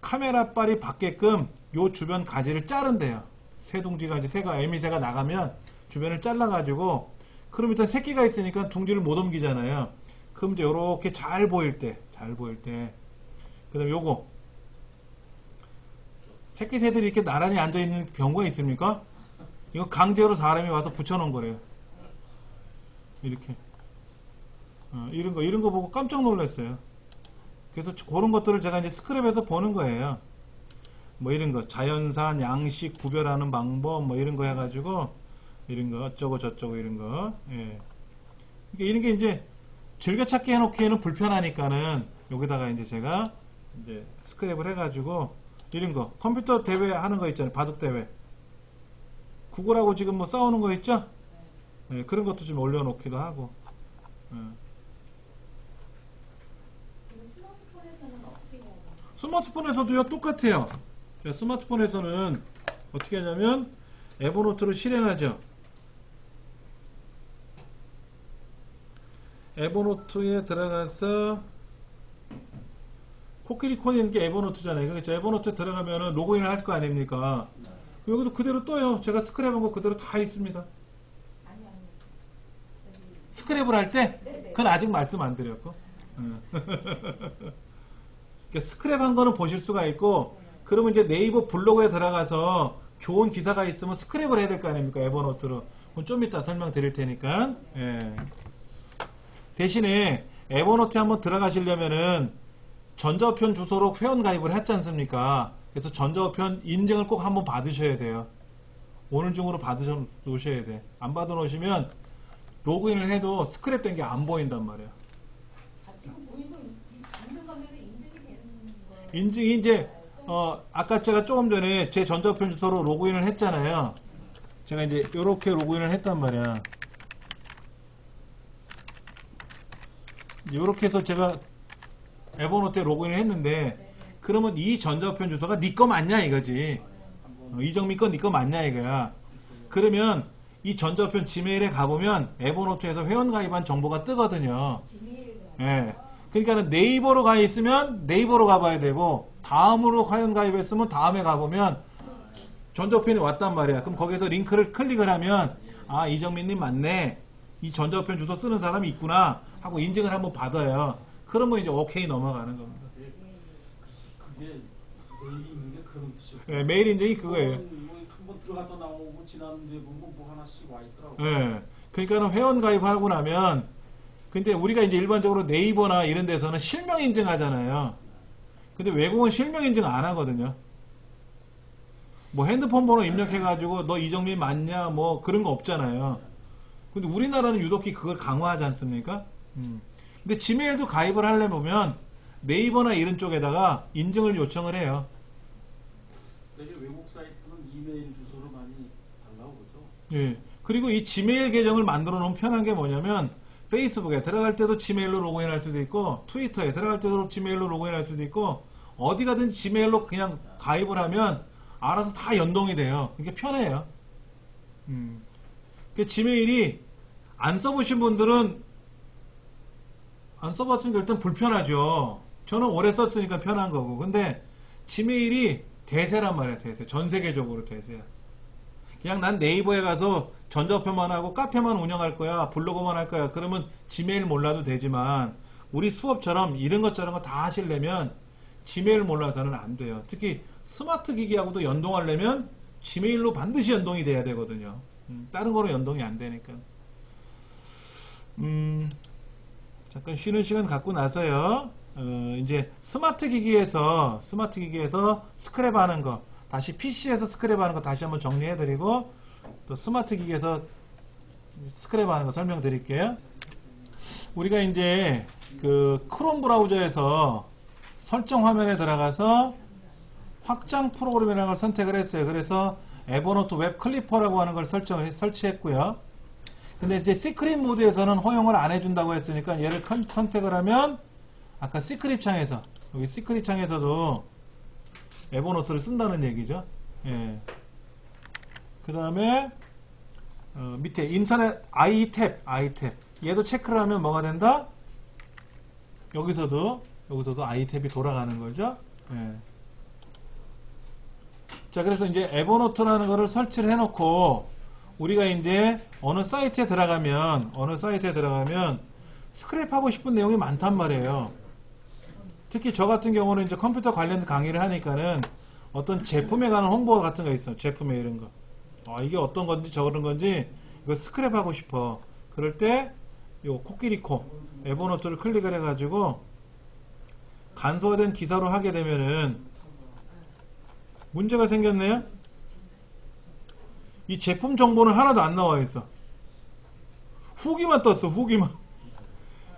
카메라 빨이 받게끔 요 주변 가지를 자른대요. 새둥지가 이제 애미새가 나가면 주변을 잘라가지고 그럼 일단 새끼가 있으니까 둥지를 못 옮기잖아요. 그럼 이제 요렇게 잘 보일 때 그 다음에 요거 새끼 새들이 이렇게 나란히 앉아있는 경우가 있습니까? 이거 강제로 사람이 와서 붙여놓은 거래요. 이렇게 이런 거 보고 깜짝 놀랐어요. 그래서 그런 것들을 제가 이제 스크랩에서 보는 거예요. 뭐 이런 거 자연산 양식 구별하는 방법 뭐 이런 거 해가지고 이런 거 어쩌고 저쩌고 이런 거. 예. 그러니까 이런 게 이제 즐겨찾기 해놓기에는 불편하니까는 여기다가 이제 제가 이제 스크랩을 해가지고 이런 거 컴퓨터 대회 하는 거 있잖아요. 바둑 대회. 구글하고 지금 뭐 싸우는 거 있죠? 예, 그런 것도 좀 올려놓기도 하고. 예. 스마트폰에서는 어떻게 해야 돼요? 스마트폰에서도요 똑같아요. 자, 스마트폰에서는 어떻게 하냐면 에버노트를 실행하죠. 에버노트에 들어가서 코끼리 코디는 게 에버노트잖아요. 그렇죠? 에버노트에 들어가면은 로그인을 할 거 아닙니까? 여기도 그대로 떠요. 제가 스크랩한 거 그대로 다 있습니다. 아니. 스크랩을 할 때? 네네. 그건 아직 말씀 안 드렸고. 그러니까 스크랩한 거는 보실 수가 있고, 그러면 이제 네이버 블로그에 들어가서 좋은 기사가 있으면 스크랩을 해야 될 거 아닙니까? 에버노트로. 그럼 좀 이따 설명드릴 테니까. 예. 대신에 에버노트에 한번 들어가시려면은 전자우편 주소로 회원 가입을 했지 않습니까? 그래서 전자우편 인증을 꼭 한번 받으셔야 돼요. 오늘 중으로 받으셔 놓으셔야 돼. 안 받아 놓으시면 로그인을 해도 스크랩 된 게 안 보인단 말이야. 지금 보이고 있는 거면 인증이 되는 거예요. 인증이 이제 아까 제가 조금 전에 제 전자우편 주소로 로그인을 했잖아요. 제가 이제 이렇게 로그인을 했단 말이야. 이렇게 해서 제가 에버노트에 로그인을 했는데, 그러면 이 전자우편 주소가 네 거 맞냐 이거지. 이정미 거 네 거 맞냐 이거야. 그러면 이 전자우편 지메일에 가보면 에버노트에서 회원 가입한 정보가 뜨거든요. 예. 그러니까 네이버로 가 있으면 네이버로 가봐야 되고, 다음으로 회원 가입했으면 다음에 가보면 전자우편이 왔단 말이야. 그럼 거기서 링크를 클릭을 하면 아, 이정민님 맞네. 이 전자우편 주소 쓰는 사람이 있구나 하고 인증을 한번 받아요. 그러면 이제 오케이 넘어가는 겁니다. 그게 메일이 있는 게 그런 뜻이에요. 예, 메일 인증이 그거예요. 한번 들어갔다 나오고 지난 뒤에 보면 뭐 하나씩 와 있더라고. 예. 그러니까는 회원 가입하고 나면, 근데 우리가 이제 일반적으로 네이버나 이런 데서는 실명 인증하잖아요. 근데 외국은 실명 인증 안 하거든요. 뭐 핸드폰 번호 입력해가지고 너 이정민 맞냐 뭐 그런 거 없잖아요. 근데 우리나라는 유독히 그걸 강화하지 않습니까? 근데 지메일도 가입을 하려면 네이버나 이런 쪽에다가 인증을 요청을 해요. 그래서 외국 사이트는 이메일 주소를 많이 달라고 그러죠. 예. 그리고 이 지메일 계정을 만들어 놓으면 편한 게 뭐냐면, 페이스북에 들어갈 때도 지메일로 로그인할 수도 있고, 트위터에 들어갈 때도 지메일로 로그인할 수도 있고, 어디 가든 지메일로 그냥 가입을 하면 알아서 다 연동이 돼요. 이게 편해요. 그 지메일이 안 써보신 분들은, 안 써봤으니까 일단 불편하죠. 저는 오래 썼으니까 편한 거고. 근데 지메일이 대세란 말이야, 대세. 전 세계적으로 대세야. 그냥 난 네이버에 가서 전자우편만 하고 카페만 운영할 거야, 블로그만 할 거야. 그러면 지메일 몰라도 되지만, 우리 수업처럼 이런 것 저런 거 다 하시려면 지메일 몰라서는 안 돼요. 특히 스마트 기기하고도 연동하려면 지메일로 반드시 연동이 돼야 되거든요. 다른 거로 연동이 안 되니까. 잠깐 쉬는 시간 갖고 나서요. 이제 스마트 기기에서 스크랩 하는 거, 다시 PC에서 스크랩 하는 거 다시 한번 정리해 드리고, 또 스마트 기기에서 스크랩 하는 거 설명드릴게요. 우리가 이제 그 크롬 브라우저에서 설정 화면에 들어가서 확장 프로그램이라는 걸 선택을 했어요. 그래서 에버노트 웹 클리퍼라고 하는 걸 설치했고요. 근데 이제 시크릿 모드에서는 허용을 안 해준다고 했으니까 얘를 선택을 하면 아까 시크릿 창에서, 여기 시크릿 창에서도 에버노트를 쓴다는 얘기죠. 예. 그 다음에 밑에 인터넷 iTab 얘도 체크를 하면 뭐가 된다? 여기서도 iTab이 돌아가는 거죠. 예. 자, 그래서 이제 에버노트라는 거를 설치를 해놓고 우리가 이제 어느 사이트에 들어가면 스크랩하고 싶은 내용이 많단 말이에요. 특히 저 같은 경우는 이제 컴퓨터 관련 강의를 하니까는 어떤 제품에 관한 홍보 같은 거 있어요. 제품에 이런 거. 이게 어떤 건지 저런 건지 이거 스크랩하고 싶어. 그럴 때 요 코끼리 코 에버노트를 클릭을 해가지고 간소화된 기사로 하게 되면은 문제가 생겼네요. 이 제품 정보는 하나도 안 나와 있어. 후기만 떴어. 후기만.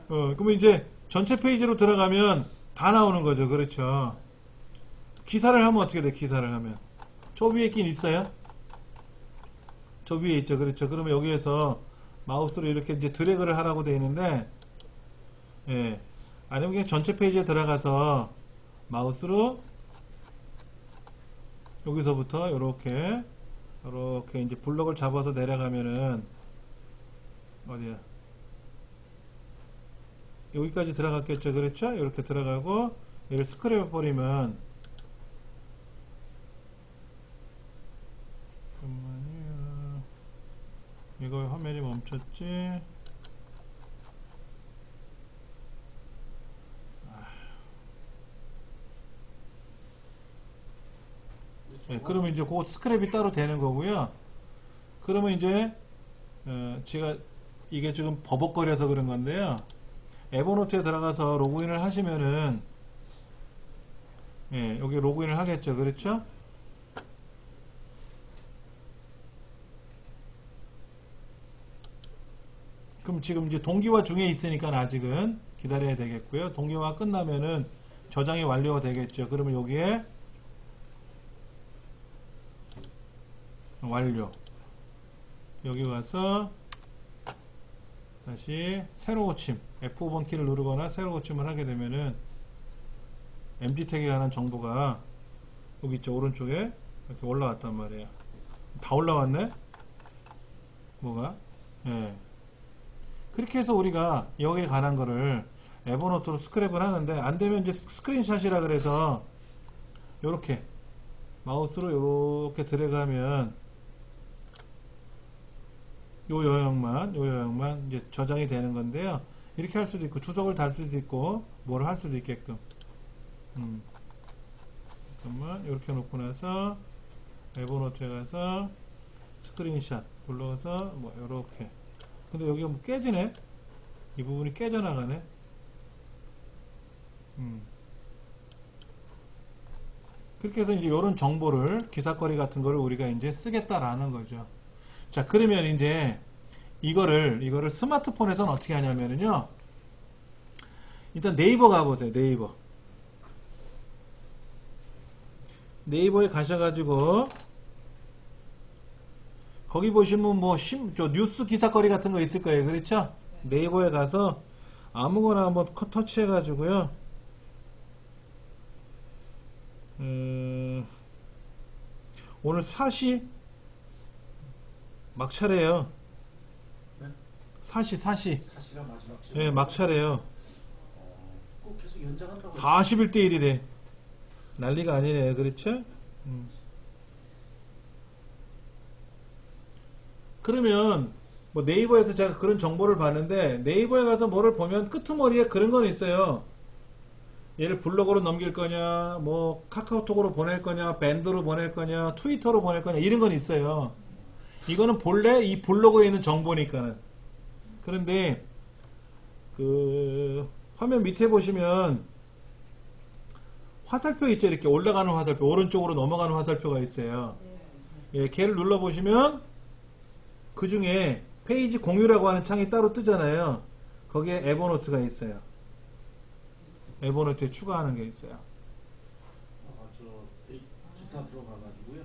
그러면 이제 전체 페이지로 들어가면 다 나오는 거죠. 그렇죠. 기사를 하면 어떻게 돼? 기사를 하면 저 위에 있긴 있어요. 저 위에 있죠. 그렇죠. 그러면 여기에서 마우스로 이렇게 이제 드래그를 하라고 되어 있는데, 예. 아니면 그냥 전체 페이지에 들어가서 마우스로 여기서부터 이렇게 이제 블럭을 잡아서 내려가면은 어디야? 여기까지 들어갔겠죠. 그렇죠? 이렇게 들어가고 얘를 스크랩 버리면, 잠깐만요. 이거 화면이 멈췄지? 네, 그러면 이제 그 스크랩이 따로 되는 거고요. 그러면 이제 제가 이게 지금 버벅거려서 그런 건데요. 에버노트에 들어가서 로그인을 하시면은, 예, 여기 로그인을 하겠죠. 그렇죠? 그럼 지금 이제 동기화 중에 있으니까 아직은 기다려야 되겠고요. 동기화가 끝나면은 저장이 완료가 되겠죠. 그러면 여기에 완료. 여기 와서 다시 새로 고침 F5번 키를 누르거나 새로 고침을 하게 되면은 MG 태그에 관한 정보가 여기 있죠. 오른쪽에 이렇게 올라왔단 말이에요. 다 올라왔네? 뭐가? 예. 그렇게 해서 우리가 여기에 관한 거를 에버노트로 스크랩을 하는데, 안 되면 이제 스크린샷이라 그래서 요렇게 마우스로 요렇게 들어가면 요 여형만 이제 저장이 되는 건데요. 이렇게 할 수도 있고 주석을 달 수도 있고 뭐를 할 수도 있게끔. 잠깐만, 이렇게 놓고 나서 에버노트에 가서 스크린샷 불러서 뭐 요렇게. 근데 여기가 뭐 깨지네? 이 부분이 깨져나가네? 그렇게 해서 이제 요런 정보를, 기사거리 같은 거를 우리가 이제 쓰겠다라는 거죠. 자, 그러면 이제 이거를 스마트폰에서는 어떻게 하냐면요. 일단 네이버 가보세요. 네이버에 가셔가지고 거기 보시면 뭐 저 뉴스 기사거리 같은 거 있을 거예요. 그렇죠? 네이버에 가서 아무거나 한번 터치해 가지고요. 오늘 사시 막차래요. 네? 사시. 사시가 마지막 예, 막차래요. 꼭 계속 연장한다고. 41대 1이래. 난리가 아니네. 그렇죠? 그러면 뭐 네이버에서 제가 그런 정보를 봤는데, 네이버에 가서 뭐를 보면 끄트머리에 그런 건 있어요. 얘를 블로그로 넘길 거냐, 뭐 카카오톡으로 보낼 거냐, 밴드로 보낼 거냐, 트위터로 보낼 거냐, 이런 건 있어요. 이거는 본래 이 블로그에 있는 정보니까는. 그런데 그 화면 밑에 보시면 화살표 있죠. 이렇게 올라가는 화살표, 오른쪽으로 넘어가는 화살표가 있어요. 예, 걔를 눌러보시면 그 중에 페이지 공유라고 하는 창이 따로 뜨잖아요. 거기에 에버노트가 있어요. 에버노트에 추가하는 게 있어요. 저 기사 들어가가지고요.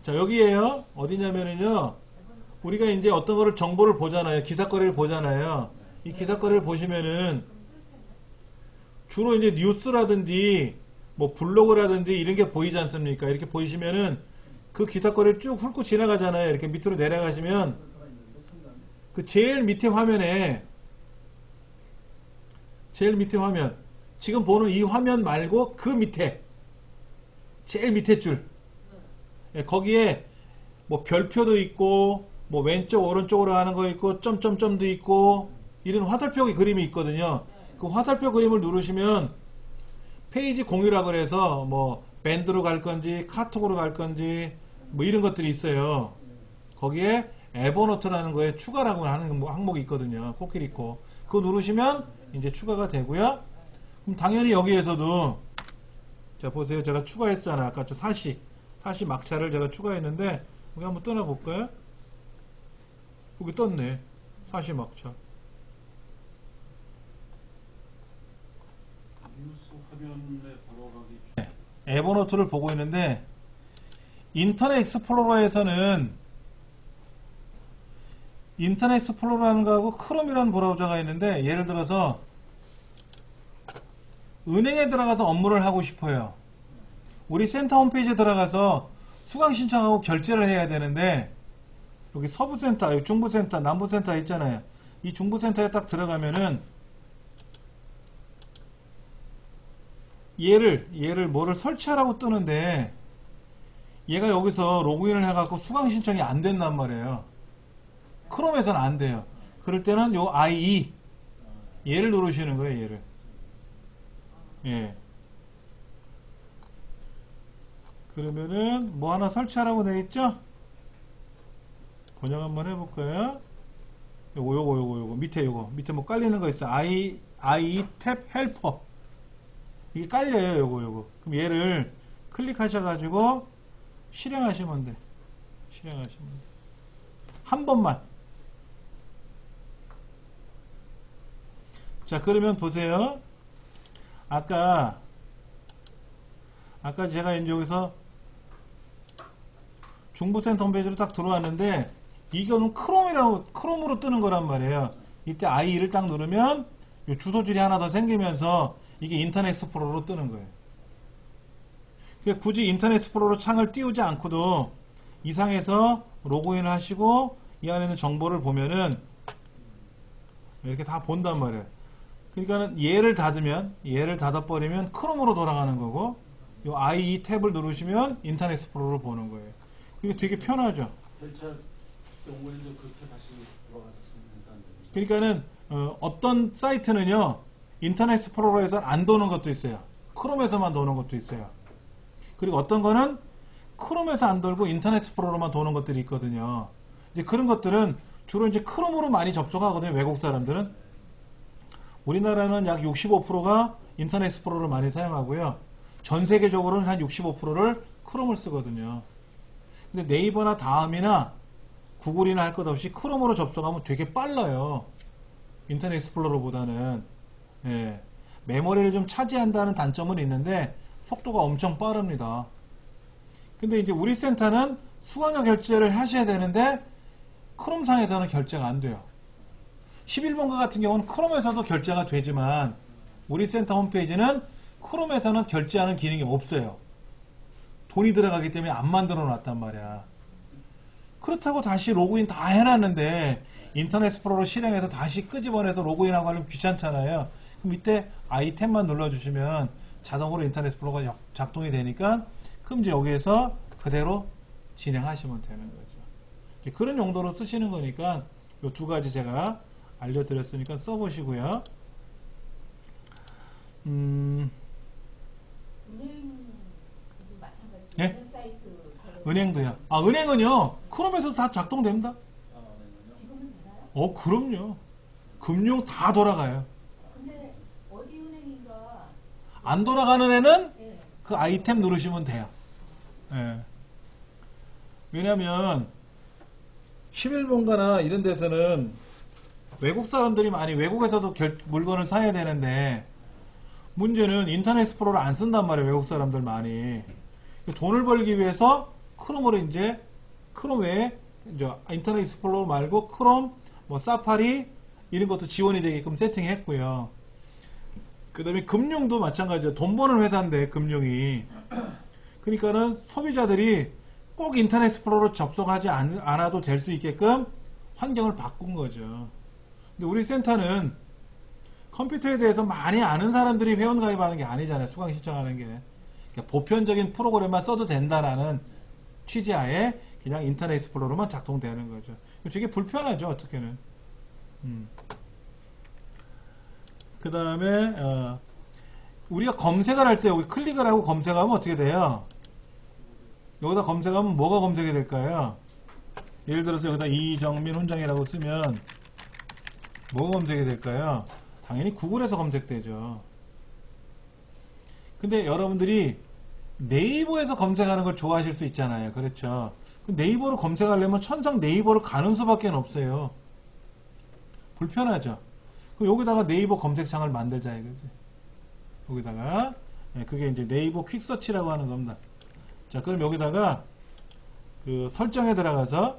자, 여기에요. 어디냐면은요. 우리가 이제 어떤 거를 정보를 보잖아요. 기사거리를 보잖아요. 이 기사거리를 보시면은 주로 이제 뉴스라든지 뭐 블로그라든지 이런 게 보이지 않습니까? 이렇게 보이시면은 그 기사거리를 쭉 훑고 지나가잖아요. 이렇게 밑으로 내려가시면 그 제일 밑에 화면 지금 보는 이 화면 말고 그 밑에 제일 밑에 줄 예, 거기에 뭐 별표도 있고 뭐 왼쪽 오른쪽으로 가는 거 있고 점점점도 있고 이런 화살표 그림이 있거든요. 그 화살표 그림을 누르시면 페이지 공유라 그래서 뭐 밴드로 갈 건지 카톡으로 갈 건지 뭐 이런 것들이 있어요. 거기에 에버노트라는 거에 추가라고 하는 항목이 있거든요. 코끼리 코. 그거 누르시면 이제 추가가 되고요. 그럼 당연히 여기에서도 자 보세요. 제가 추가했잖아요. 아까 저 사시 막차를 제가 추가했는데 여기 한번 떠나 볼까요? 여기 떴네. 사시 막차. 뉴스 화면에 바로 가기 에버노트를 보고 있는데 인터넷 익스플로러에서는 인터넷 익스플로러라는 거하고 크롬이라는 브라우저가 있는데 예를 들어서 은행에 들어가서 업무를 하고 싶어요. 우리 센터 홈페이지에 들어가서 수강 신청하고 결제를 해야 되는데 여기 서부센터, 여기 중부센터, 남부센터 있잖아요. 이 중부센터에 딱 들어가면은 얘를 뭐를 설치하라고 뜨는데 얘가 여기서 로그인을 해갖고 수강 신청이 안 된단 말이에요. 크롬에서는 안 돼요. 그럴 때는 요 IE 얘를 누르시는 거예요. 얘를. 예. 그러면은 뭐 하나 설치하라고 되어 있죠? 번역 한번 해볼까요? 요거 밑에 밑에 뭐 깔리는 거 있어요. IE 탭 헬퍼 이게 깔려요. 요거 그럼 얘를 클릭하셔가지고 실행하시면 돼. 한 번만. 자, 그러면 보세요. 아까 제가 이제 여기서 중부센터 홈페이지로 딱 들어왔는데 이거는 크롬으로 뜨는 거란 말이에요. 이때 IE를 딱 누르면 이 주소줄이 하나 더 생기면서 이게 인터넷 익스플로러로 뜨는 거예요. 그러니까 굳이 인터넷 익스플로러 창을 띄우지 않고도 이상해서 로그인을 하시고 이 안에 있는 정보를 보면은 이렇게 다 본단 말이에요. 그러니까는 얘를 닫아버리면 크롬으로 돌아가는 거고 이 IE 탭을 누르시면 인터넷 익스플로러를 보는 거예요. 이게 되게 편하죠. 절차 경우에도 그렇게 다시 돌아가서 쓰면 된다는 그러니까는 어떤 사이트는요 인터넷 익스플로러에서 안 도는 것도 있어요. 크롬에서만 도는 것도 있어요. 그리고 어떤 거는 크롬에서 안 돌고 인터넷 익스플로러만 도는 것들이 있거든요. 이제 그런 것들은 주로 이제 크롬으로 많이 접속하거든요. 외국 사람들은. 우리나라는 약 65%가 인터넷 익스플로러를 많이 사용하고요. 전 세계적으로는 한 65%를 크롬을 쓰거든요. 근데 네이버나 다음이나 구글이나 할 것 없이 크롬으로 접속하면 되게 빨라요. 인터넷 익스플로러보다는. 예. 메모리를 좀 차지한다는 단점은 있는데 속도가 엄청 빠릅니다. 근데 이제 우리 센터는 수강료 결제를 하셔야 되는데 크롬상에서는 결제가 안 돼요. 11번가 같은 경우는 크롬에서도 결제가 되지만 우리 센터 홈페이지는 크롬에서는 결제하는 기능이 없어요. 돈이 들어가기 때문에 안 만들어 놨단 말이야. 그렇다고 다시 로그인 다 해놨는데 인터넷 익스플로러 실행해서 다시 끄집어내서 로그인하고 하려면 귀찮잖아요. 그럼 이때 아이템만 눌러주시면 자동으로 인터넷 익스플로러가 작동이 되니까 그럼 이제 여기에서 그대로 진행하시면 되는 거죠. 이제 그런 용도로 쓰시는 거니까 이 두 가지 제가 알려드렸으니까 써보시고요. 은행도 마찬가지. 예? 은행 사이트 은행도요. 아, 은행은요, 크롬에서 다 작동됩니다. 지금은 되나요? 그럼요. 금융 다 돌아가요. 근데 어디 은행인가? 안 돌아가는 애는 예. 그 아이템 누르시면 돼요. 예. 왜냐면 11번가나 이런 데서는 외국 사람들이 많이 외국에서도 물건을 사야 되는데 문제는 인터넷 익스플로러를 안 쓴단 말이에요. 외국 사람들 많이. 돈을 벌기 위해서 크롬으로 이제 크롬 외에 이제 인터넷 익스플로러 말고 크롬, 뭐 사파리 이런 것도 지원이 되게끔 세팅했고요. 그 다음에 금융도 마찬가지예요. 돈 버는 회사인데 금융이. 그러니까는 소비자들이 꼭 인터넷 익스플로러로 접속하지 않아도 될 수 있게끔 환경을 바꾼 거죠. 근데 우리 센터는 컴퓨터에 대해서 많이 아는 사람들이 회원 가입하는 게 아니잖아요. 수강 신청하는 게. 그러니까 보편적인 프로그램만 써도 된다라는 취지하에 그냥 인터넷 익스플로러만 작동되는 거죠. 되게 불편하죠. 어떻게는. 그 다음에 우리가 검색을 할 때 여기 클릭을 하고 검색하면 어떻게 돼요? 여기다 검색하면 뭐가 검색이 될까요? 예를 들어서 여기다 이정민 훈장이라고 쓰면 뭐가 검색이 될까요? 당연히 구글에서 검색되죠. 근데 여러분들이 네이버에서 검색하는 걸 좋아하실 수 있잖아요. 그렇죠? 네이버로 검색하려면 천상 네이버를 가는 수밖에 없어요. 불편하죠? 그럼 여기다가 네이버 검색창을 만들자 이거지. 여기다가 그게 이제 네이버 퀵서치라고 하는 겁니다. 자, 그럼 여기다가 그 설정에 들어가서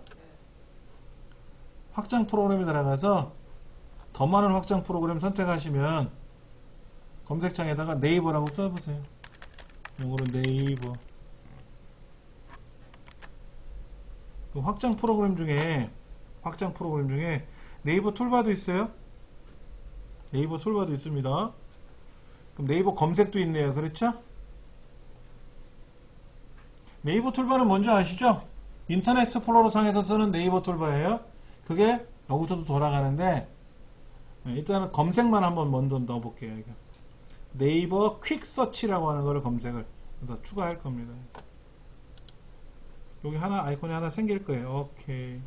확장 프로그램에 들어가서 더 많은 확장 프로그램 선택하시면 검색창에다가 네이버라고 써보세요. 영어로 네이버. 그 확장 프로그램 중에 네이버 툴바도 있어요. 네이버 툴바도 있습니다. 그럼 네이버 검색도 있네요. 그렇죠? 네이버 툴바는 뭔지 아시죠? 인터넷 익스플로러 상에서 쓰는 네이버 툴바예요. 그게 여기서도 돌아가는데 일단은 검색만 한번 먼저 넣어볼게요. 이거. 네이버 퀵서치라고 하는 거를 검색을 추가할 겁니다. 여기 하나 아이콘이 하나 생길 거예요. 오케이.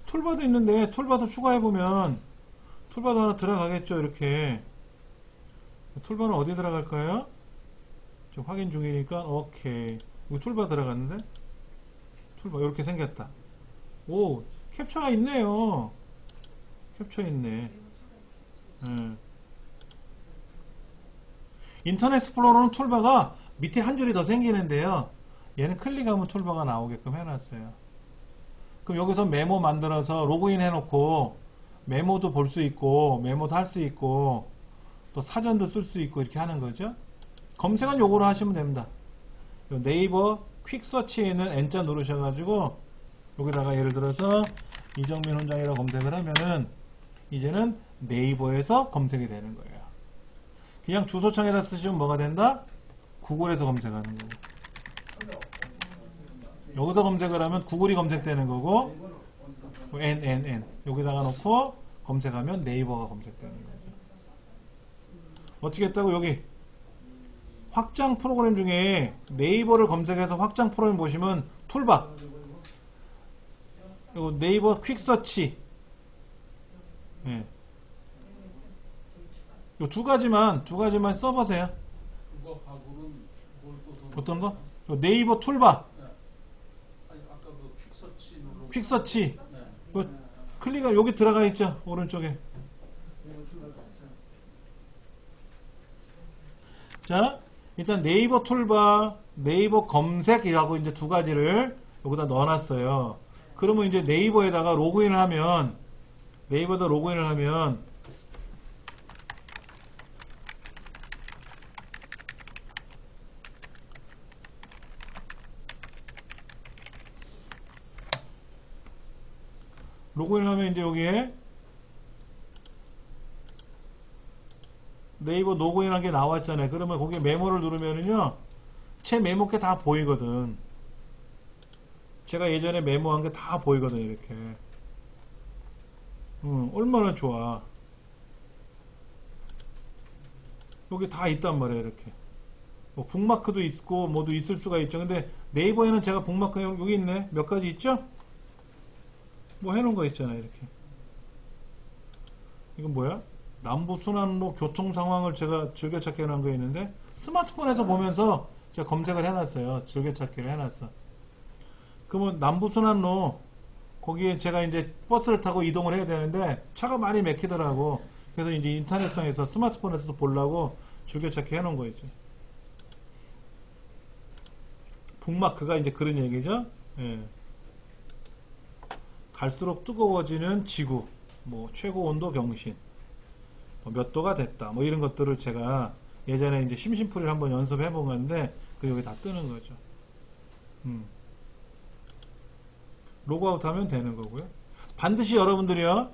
툴바도 있는데 툴바도 추가해보면 툴바도 하나 들어가겠죠. 이렇게 툴바는 어디 들어갈까요? 지금 확인 중이니까 오케이. 여기 툴바 들어갔는데 툴바 이렇게 생겼다. 오, 캡처가 있네요. 캡처 있네. 인터넷 익스플로러는 툴바가 밑에 한 줄이 더 생기는데요. 얘는 클릭하면 툴바가 나오게끔 해놨어요. 그럼 여기서 메모 만들어서 로그인 해놓고 메모도 볼 수 있고 메모도 할 수 있고 또 사전도 쓸 수 있고 이렇게 하는 거죠. 검색은 요거로 하시면 됩니다. 네이버 퀵서치에 있는 N자 누르셔가지고 여기다가 예를 들어서 이정민 훈장이라고 검색을 하면은 이제는 네이버에서 검색이 되는 거예요. 그냥 주소창에다 쓰시면 뭐가 된다? 구글에서 검색하는 거고. 여기서 검색을 하면 구글이 검색되는 거고 N 여기다가 놓고 검색하면 네이버가 검색되는 거죠. 어떻게 했다고? 여기 확장 프로그램 중에 네이버를 검색해서 확장 프로그램 보시면 툴바 이거 네이버 퀵서치 네. 요 두 가지만 써보세요. 그거하고는 뭘또 어떤 거? 요 네이버 툴바 아니 아까 그 퀵서치 누르고 퀵서치 네. 요 클릭을 여기 들어가 있죠. 오른쪽에. 자, 일단 네이버 툴바, 네이버 검색이라고 이제 두 가지를 여기다 넣어놨어요. 그러면 이제 네이버에다가 로그인을 하면 네이버에다 로그인을 하면 로그인을 하면 이제 여기에 네이버 로그인한 게 나왔잖아요. 그러면 거기에 메모를 누르면은요, 제 메모게 다 보이거든. 제가 예전에 메모한 게 다 보이거든, 이렇게. 얼마나 좋아. 여기 다 있단 말이에요. 이렇게 뭐 북마크도 있고 뭐도 있을 수가 있죠. 근데 네이버에는 제가 북마크 여기 있네. 몇 가지 있죠? 뭐 해놓은 거 있잖아요. 이렇게. 이건 뭐야? 남부순환로 교통 상황을 제가 즐겨찾기 해놓은 거 있는데 스마트폰에서 보면서 제가 검색을 해놨어요. 즐겨찾기를 해놨어. 그러면 남부순환로 거기에 제가 이제 버스를 타고 이동을 해야 되는데 차가 많이 막히더라고. 그래서 이제 인터넷상에서 스마트폰에서도 보려고 즐겨찾기 해놓은 거 있죠. 북마크가 이제 그런 얘기죠. 예. 갈수록 뜨거워지는 지구, 뭐 최고 온도 경신, 뭐 몇 도가 됐다, 뭐 이런 것들을 제가 예전에 이제 심심풀이를 한번 연습해 본 건데 그 여기 다 뜨는 거죠. 로그아웃 하면 되는 거고요. 반드시 여러분들이요,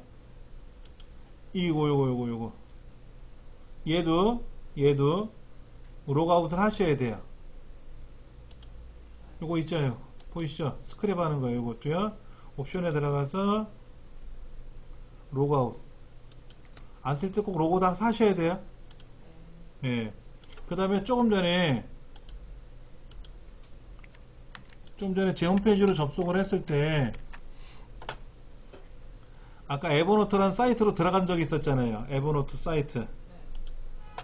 요거 얘도 로그아웃을 하셔야 돼요. 요거 있잖아요. 보이시죠? 스크랩 하는 거예요. 이것도요. 옵션에 들어가서 로그아웃. 안 쓸 때 꼭 로고 다 사셔야 돼요. 예. 그 다음에 좀 전에 제 홈페이지로 접속을 했을 때 아까 에버노트라는 사이트로 들어간 적이 있었잖아요. 에버노트 사이트.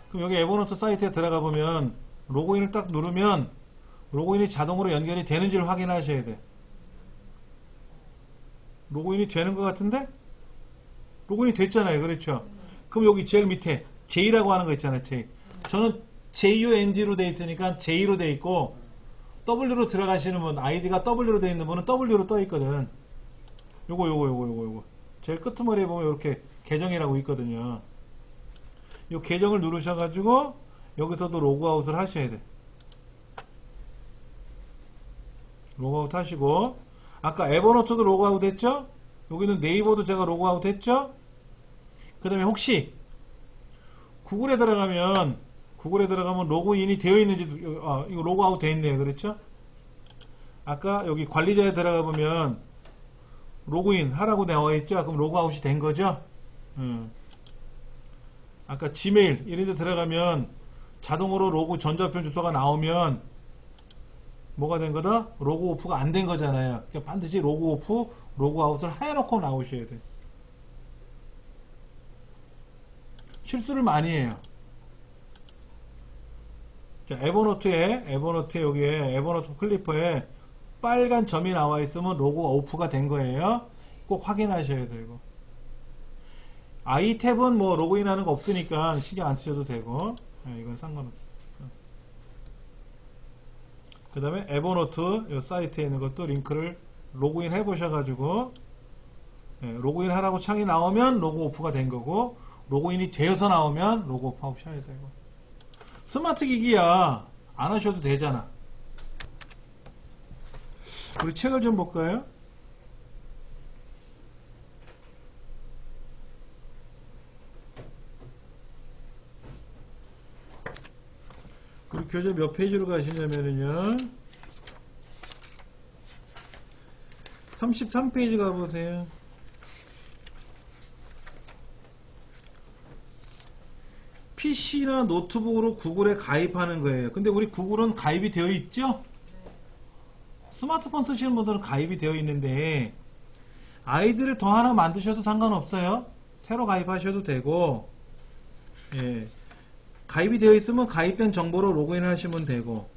그럼 여기 에버노트 사이트에 들어가 보면 로그인을 딱 누르면 로그인이 자동으로 연결이 되는지를 확인하셔야 돼. 로그인이 되는 것 같은데? 로그인이 됐잖아요. 그렇죠? 그럼 여기 제일 밑에 J라고 하는 거 있잖아요. J. 저는 JUNG로 돼 있으니까 J로 돼 있고 W로 들어가시는 분, 아이디가 W로 돼 있는 분은 W로 떠 있거든. 요거. 제일 끄트머리에 보면 이렇게 계정이라고 있거든요. 요 계정을 누르셔가지고 여기서도 로그아웃을 하셔야 돼. 로그아웃 하시고 아까 에버노트도 로그아웃 했죠? 여기는 네이버도 제가 로그아웃 했죠? 그 다음에 혹시 구글에 들어가면 로그인이 되어 있는지 이거 로그아웃 되어 있네요. 그렇죠? 아까 여기 관리자에 들어가 보면 로그인 하라고 나와 있죠? 그럼 로그아웃이 된 거죠? 아까 지메일 이런 데 들어가면 자동으로 로그 전자표 주소가 나오면 뭐가 된 거다? 로그 오프가 안 된 거잖아요. 그러니까 반드시 로그 오프, 로그 아웃을 해놓고 나오셔야 돼. 실수를 많이 해요. 자, 에버노트에 여기에 에버노트 클리퍼에 빨간 점이 나와 있으면 로그 오프가 된 거예요. 꼭 확인하셔야 되고. 아이탭은 뭐 로그인하는 거 없으니까 신경 안 쓰셔도 되고, 이건 상관없어요. 그 다음에 에버노트 이 사이트에 있는 것도 링크를 로그인 해 보셔가지고 로그인 하라고 창이 나오면 로그 오프가 된 거고, 로그인이 되어서 나오면 로그 오프 하셔야 되고. 스마트 기기야 안 하셔도 되잖아. 우리 책을 좀 볼까요? 우리 교재 몇 페이지로 가시냐면요 33페이지 가보세요. PC나 노트북으로 구글에 가입하는 거예요. 근데 우리 구글은 가입이 되어 있죠? 스마트폰 쓰시는 분들은 가입이 되어 있는데 아이디를 더 하나 만드셔도 상관없어요. 새로 가입하셔도 되고, 예. 가입이 되어 있으면 가입된 정보로 로그인 하시면 되고,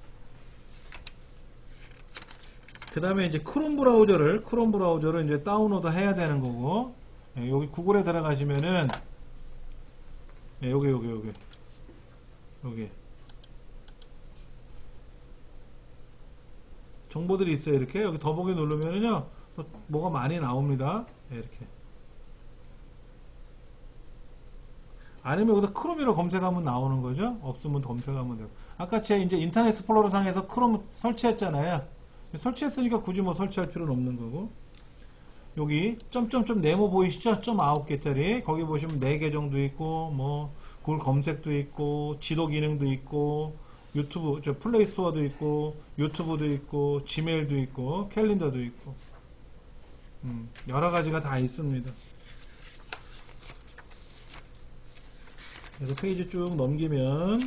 그 다음에 이제 크롬 브라우저를 이제 다운로드 해야 되는 거고, 예, 여기 구글에 들어가시면은, 예, 여기. 정보들이 있어요. 이렇게. 여기 더보기 누르면은요, 또 뭐가 많이 나옵니다. 예, 이렇게. 아니면 여기서 크롬이라고 검색하면 나오는 거죠. 없으면 검색하면 되고. 아까 제 이제 인터넷 익스플로러 상에서 크롬 설치했잖아요. 설치했으니까 굳이 뭐 설치할 필요는 없는 거고. 여기 점점점 네모 보이시죠? 점 9개짜리. 거기 보시면 4개 정도 있고, 뭐 구글 검색도 있고, 지도 기능도 있고, 유튜브, 플레이 스토어도 있고, 유튜브도 있고, 지메일도 있고, 캘린더도 있고, 여러 가지가 다 있습니다. 그래서 페이지 쭉 넘기면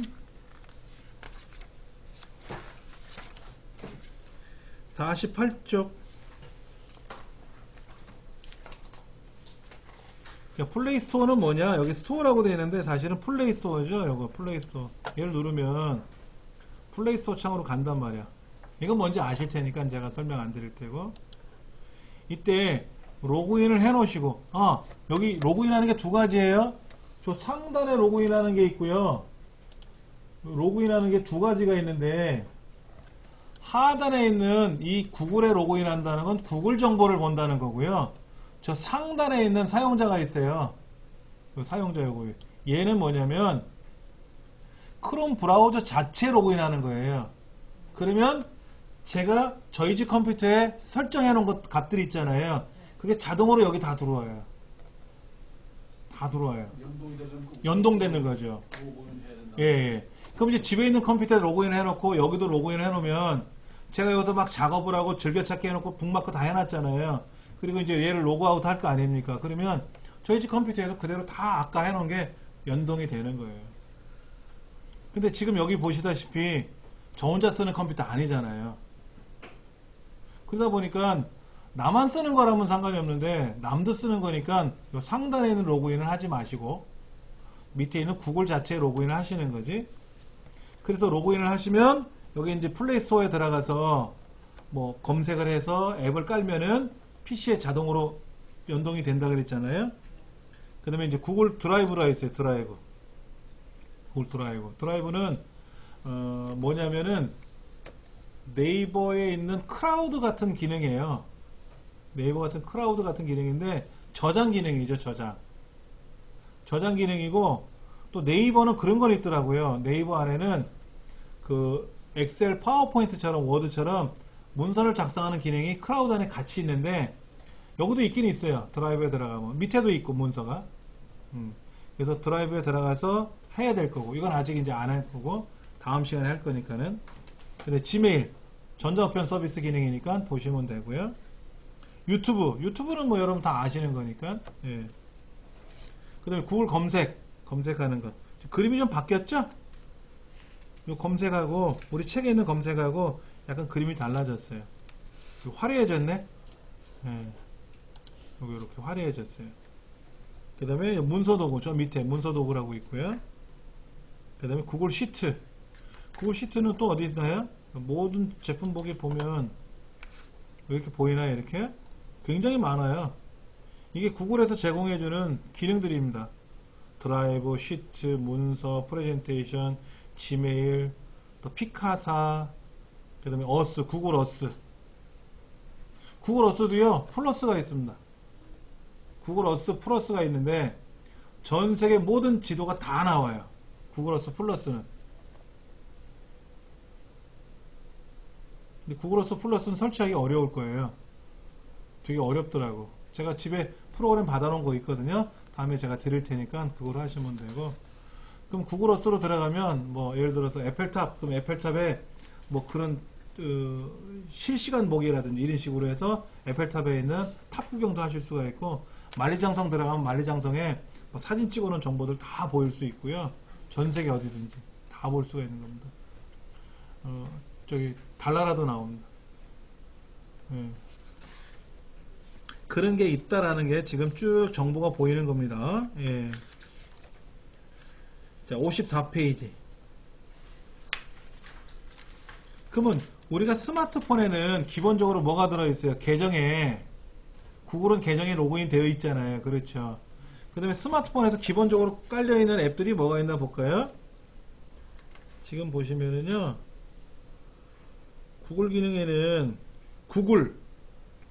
48쪽 플레이 스토어는 뭐냐? 여기 스토어라고 되어 있는데 사실은 플레이 스토어죠. 이거 플레이 스토어. 얘를 누르면 플레이 스토어 창으로 간단 말이야. 이건 뭔지 아실 테니까 제가 설명 안 드릴 테고. 이때 로그인을 해 놓으시고, 여기 로그인 하는 게 두 가지예요. 저 상단에 로그인 하는 게 있고요. 로그인 하는 게 두 가지가 있는데, 하단에 있는 이 구글에 로그인 한다는 건 구글 정보를 본다는 거고요. 저 상단에 있는 사용자가 있어요. 그 사용자 요거. 얘는 뭐냐면 크롬 브라우저 자체 로그인 하는 거예요. 그러면 제가 저희 집 컴퓨터에 설정해 놓은 것 값들이 있잖아요. 그게 자동으로 여기 다 들어와요. 다 들어와요. 연동되는 거죠. 예, 예. 그럼 이제 집에 있는 컴퓨터에 로그인 해놓고 여기도 로그인 해놓으면 제가 여기서 막 작업을 하고 즐겨찾기 해놓고 북마크 다 해놨잖아요. 그리고 이제 얘를 로그아웃 할 거 아닙니까? 그러면 저희 집 컴퓨터에서 그대로 다 아까 해놓은 게 연동이 되는 거예요. 근데 지금 여기 보시다시피 저 혼자 쓰는 컴퓨터 아니잖아요. 그러다 보니까 나만 쓰는 거라면 상관이 없는데 남도 쓰는 거니까 요 상단에 있는 로그인을 하지 마시고 밑에 있는 구글 자체에 로그인을 하시는 거지. 그래서 로그인을 하시면 여기 이제 플레이 스토어에 들어가서 뭐 검색을 해서 앱을 깔면은 PC에 자동으로 연동이 된다 그랬잖아요. 그 다음에 이제 구글 드라이브라 있어요. 드라이브. 구글 드라이브. 드라이브는 뭐냐면은 네이버에 있는 크라우드 같은 기능이에요. 네이버 같은 크라우드 같은 기능인데 저장 기능이죠. 저장 기능이고 또 네이버는 그런 건 있더라고요. 네이버 안에는 그 엑셀 파워포인트처럼 워드처럼 문서를 작성하는 기능이 크라우드 안에 같이 있는데 여기도 있긴 있어요. 드라이브에 들어가면 밑에도 있고 문서가 그래서 드라이브에 들어가서 해야 될 거고 이건 아직 이제 안 할 거고 다음 시간에 할 거니까는. 근데 지메일 전자우편 서비스 기능이니까 보시면 되고요. 유튜브는 뭐 여러분 다 아시는 거니까. 예. 그 다음에 구글 검색하는 거 그림이 좀 바뀌었죠? 요 검색하고 우리 책에 있는 검색하고 약간 그림이 달라졌어요. 화려해졌네. 예. 여기 이렇게 화려해졌어요. 그 다음에 문서도구 저 밑에 문서도구라고 있고요. 그 다음에 구글 시트. 구글 시트는 또 어디 있나요? 모든 제품 보기 보면 이렇게 보이나요? 이렇게 굉장히 많아요. 이게 구글에서 제공해주는 기능들입니다. 드라이브, 시트, 문서, 프레젠테이션, 지메일, 또 피카사, 그 다음에 어스, 구글 어스. 구글 어스도요, 플러스가 있습니다. 구글 어스 플러스가 있는데, 전 세계 모든 지도가 다 나와요. 구글 어스 플러스는. 근데 구글 어스 플러스는 설치하기 어려울 거예요. 되게 어렵더라고. 제가 집에 프로그램 받아놓은 거 있거든요. 다음에 제가 드릴 테니까 그걸 하시면 되고. 그럼 구글 어스로 들어가면 뭐 예를 들어서 에펠탑, 그럼 에펠탑에 뭐 그런 실시간 보기라든지 이런 식으로 해서 에펠탑에 있는 탑 구경도 하실 수가 있고, 만리장성 들어가면 만리장성에 뭐 사진 찍어놓은 정보들 다 보일 수 있고요. 전 세계 어디든지 다 볼 수가 있는 겁니다. 저기 달나라도 나옵니다. 예. 그런 게 있다라는 게 지금 쭉 정보가 보이는 겁니다. 예. 자, 54페이지. 그러면 우리가 스마트폰에는 기본적으로 뭐가 들어있어요? 계정에, 구글은 계정에 로그인 되어 있잖아요. 그렇죠. 그 다음에 스마트폰에서 기본적으로 깔려있는 앱들이 뭐가 있나 볼까요? 지금 보시면은요, 구글 기능에는 구글,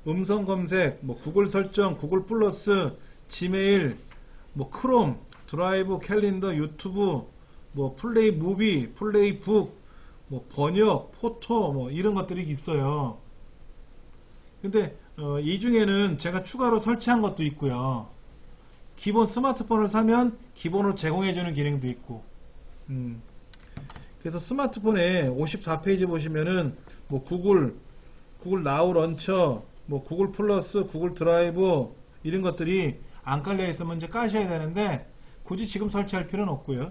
음성 검색, 뭐 구글 설정, 구글 플러스, 지메일, 뭐 크롬, 드라이브, 캘린더, 유튜브, 뭐 플레이 무비, 플레이 북, 뭐 번역, 포토, 뭐 이런 것들이 있어요. 근데 이 중에는 제가 추가로 설치한 것도 있고요. 기본 스마트폰을 사면 기본으로 제공해주는 기능도 있고. 그래서 스마트폰에 54페이지 보시면은 뭐 구글 나우 런처, 뭐 구글 플러스, 구글 드라이브 이런 것들이 안 깔려 있으면 이제 까셔야 되는데 굳이 지금 설치할 필요는 없고요.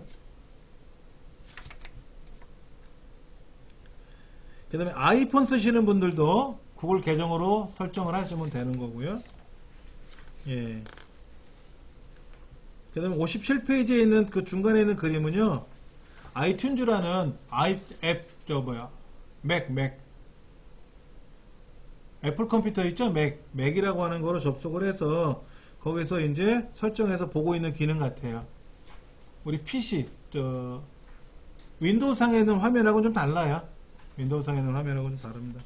그 다음에 아이폰 쓰시는 분들도 구글 계정으로 설정을 하시면 되는 거고요. 예. 그 다음에 57페이지에 있는 그 중간에 있는 그림은요, 아이튠즈라는 맥. 애플 컴퓨터 있죠? 맥이라고 하는 거로 접속을 해서 거기서 이제 설정해서 보고 있는 기능 같아요. 우리 PC, 윈도우 상에 있는 화면하고는 좀 달라요. 윈도우 상에 있는 화면하고는 좀 다릅니다.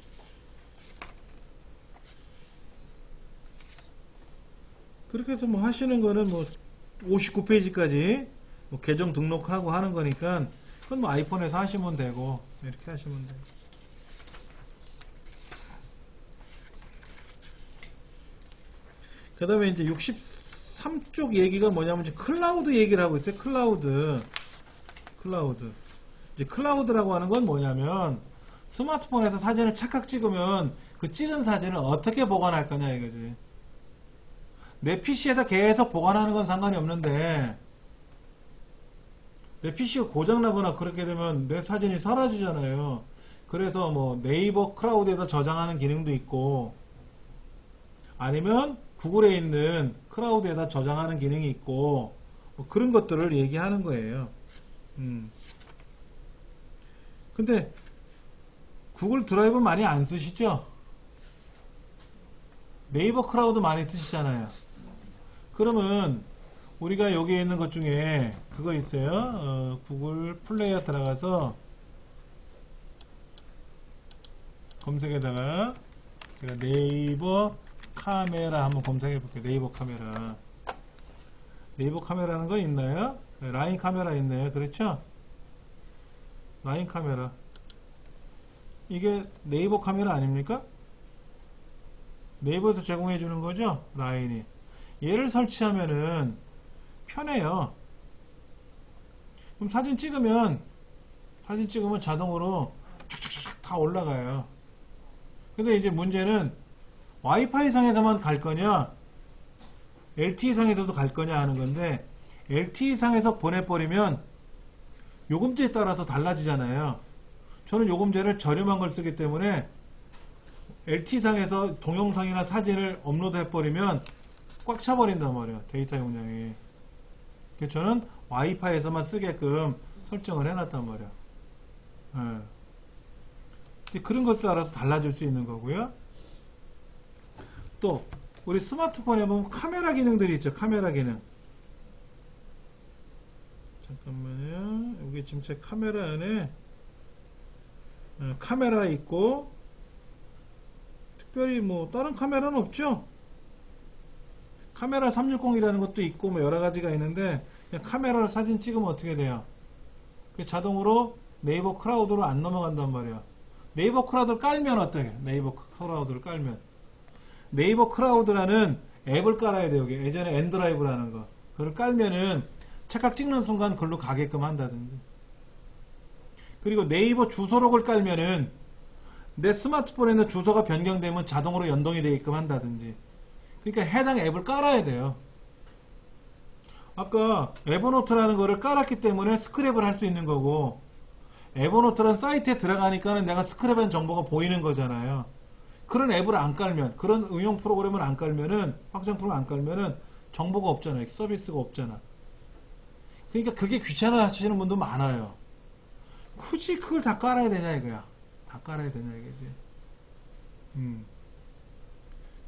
그렇게 해서 뭐 하시는 거는 뭐 59페이지까지 뭐 계정 등록하고 하는 거니까 그건 뭐 아이폰에서 하시면 되고 이렇게 하시면 돼요. 그 다음에 이제 63쪽 얘기가 뭐냐면 이제 클라우드 얘기를 하고 있어요. 클라우드. 이제 클라우드라고 하는 건 뭐냐면 스마트폰에서 사진을 착각 찍으면 그 찍은 사진을 어떻게 보관할 거냐 이거지. 내 PC에다 계속 보관하는 건 상관이 없는데 내 PC가 고장나거나 그렇게 되면 내 사진이 사라지잖아요. 그래서 뭐 네이버 클라우드에다 저장하는 기능도 있고 아니면 구글에 있는 클라우드에다 저장하는 기능이 있고 뭐 그런 것들을 얘기하는 거예요. 근데 구글 드라이브 많이 안 쓰시죠? 네이버 클라우드 많이 쓰시잖아요. 그러면 우리가 여기에 있는 것 중에 그거 있어요. 구글 플레이어 들어가서 검색에다가 제가 네이버 카메라 한번 검색해 볼게요. 네이버 카메라는 거 있나요? 라인 카메라 있네요. 그렇죠? 라인 카메라. 이게 네이버 카메라 아닙니까? 네이버에서 제공해 주는 거죠? 라인이. 얘를 설치하면은 편해요. 그럼 사진 찍으면 자동으로 촥촥촥 다 올라가요. 근데 이제 문제는 와이파이 상에서만 갈 거냐 LTE 상에서도 갈 거냐 하는 건데 LTE 상에서 보내버리면 요금제에 따라서 달라지잖아요. 저는 요금제를 저렴한 걸 쓰기 때문에 LTE 상에서 동영상이나 사진을 업로드 해버리면 꽉 차버린단 말이에요. 데이터 용량이. 그래서 저는 와이파이에서만 쓰게끔 설정을 해놨단 말이에요. 그런 것에 따라서 달라질 수 있는 거고요. 또 우리 스마트폰에 보면 카메라 기능들이 있죠. 카메라 기능. 잠깐만요. 여기 지금 제 카메라 안에 카메라 있고 특별히 뭐 다른 카메라는 없죠. 카메라 360이라는 것도 있고 뭐 여러 가지가 있는데 그냥 카메라로 사진 찍으면 어떻게 돼요? 자동으로 네이버 클라우드로 안 넘어간단 말이야. 네이버 클라우드를 깔면 어떻게? 네이버 클라우드를 깔면 네이버 클라우드라는 앱을 깔아야 돼요. 여기 예전에 엔드라이브라는 거. 그걸 깔면은 착각 찍는 순간 글로 가게끔 한다든지. 그리고 네이버 주소록을 깔면은 내 스마트폰에 있는 주소가 변경되면 자동으로 연동이 되게끔 한다든지. 그러니까 해당 앱을 깔아야 돼요. 아까 에버노트라는 거를 깔았기 때문에 스크랩을 할 수 있는 거고 에버노트라는 사이트에 들어가니까는 내가 스크랩한 정보가 보이는 거잖아요. 그런 앱을 안 깔면, 그런 응용 프로그램을 안 깔면은, 확장 프로그램을 안 깔면은 정보가 없잖아요. 서비스가 없잖아. 그러니까 그게 귀찮아 하시는 분도 많아요. 굳이 그걸 다 깔아야 되냐 이거야. 다 깔아야 되냐 이거지.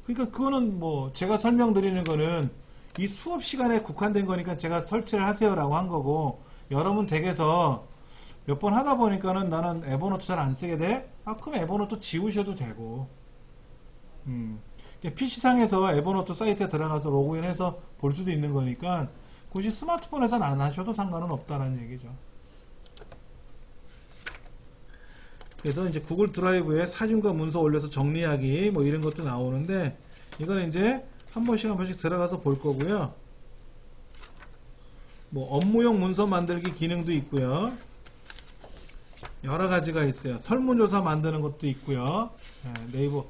그러니까 그거는 뭐 제가 설명드리는 거는 이 수업 시간에 국한된 거니까 제가 설치를 하세요라고 한 거고 여러분 댁에서 몇 번 하다 보니까는 나는 에버노트 잘 안 쓰게 돼? 그럼 에버노트 지우셔도 되고. PC상에서 에버노트 사이트에 들어가서 로그인해서 볼 수도 있는 거니까 굳이 스마트폰에서는 안 하셔도 상관은 없다는 얘기죠. 그래서 이제 구글 드라이브에 사진과 문서 올려서 정리하기 뭐 이런 것도 나오는데 이거는 이제 한 번씩 들어가서 볼 거고요. 뭐 업무용 문서 만들기 기능도 있고요. 여러 가지가 있어요. 설문조사 만드는 것도 있고요. 네이버.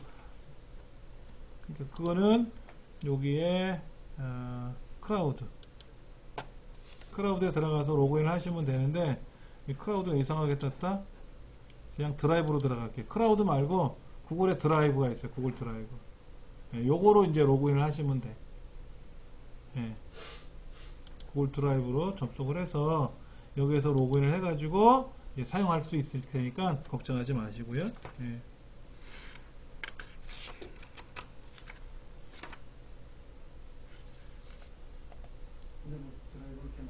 그거는 여기에 클라우드. 크라우드에 들어가서 로그인을 하시면 되는데 이 크라우드가 이상하게 떴다. 그냥 드라이브로 들어갈게요. 크라우드 말고 구글의 드라이브가 있어요. 구글 드라이브. 예, 요거로 이제 로그인을 하시면 돼. 예. 구글 드라이브로 접속을 해서 여기에서 로그인을 해가지고 사용할 수 있을 테니까 걱정하지 마시고요. 예. 근데 뭐 드라이브 이렇게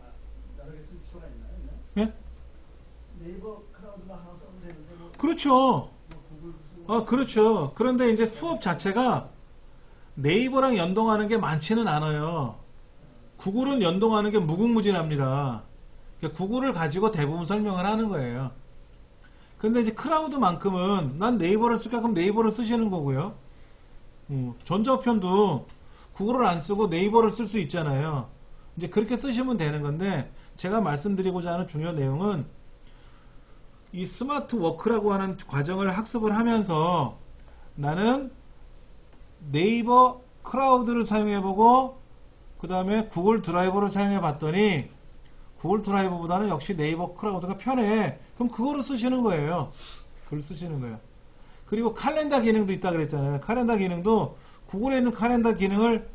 여러 개 쓸 필요가 있나요? 예? 네이버 크라우드만 하나 써도 되는데 뭐, 그렇죠. 뭐 구글도 쓰고 그렇죠. 그런데 이제 수업 자체가 네이버랑 연동하는 게 많지는 않아요. 구글은 연동하는 게 무궁무진합니다. 그러니까 구글을 가지고 대부분 설명을 하는 거예요. 근데 이제 크라우드만큼은 난 네이버를 쓸까? 그럼 네이버를 쓰시는 거고요. 전자우편도 구글을 안 쓰고 네이버를 쓸 수 있잖아요. 이제 그렇게 쓰시면 되는 건데 제가 말씀드리고자 하는 중요한 내용은 이 스마트 워크라고 하는 과정을 학습을 하면서 나는 네이버 크라우드를 사용해보고 그 다음에 구글 드라이브를 사용해봤더니 구글 드라이브보다는 역시 네이버 크라우드가 편해. 그럼 그거를 쓰시는 거예요. 그걸 쓰시는 거예요. 그리고 칼렌더 기능도 있다 그랬잖아요. 칼렌더 기능도 구글에 있는 칼렌더 기능을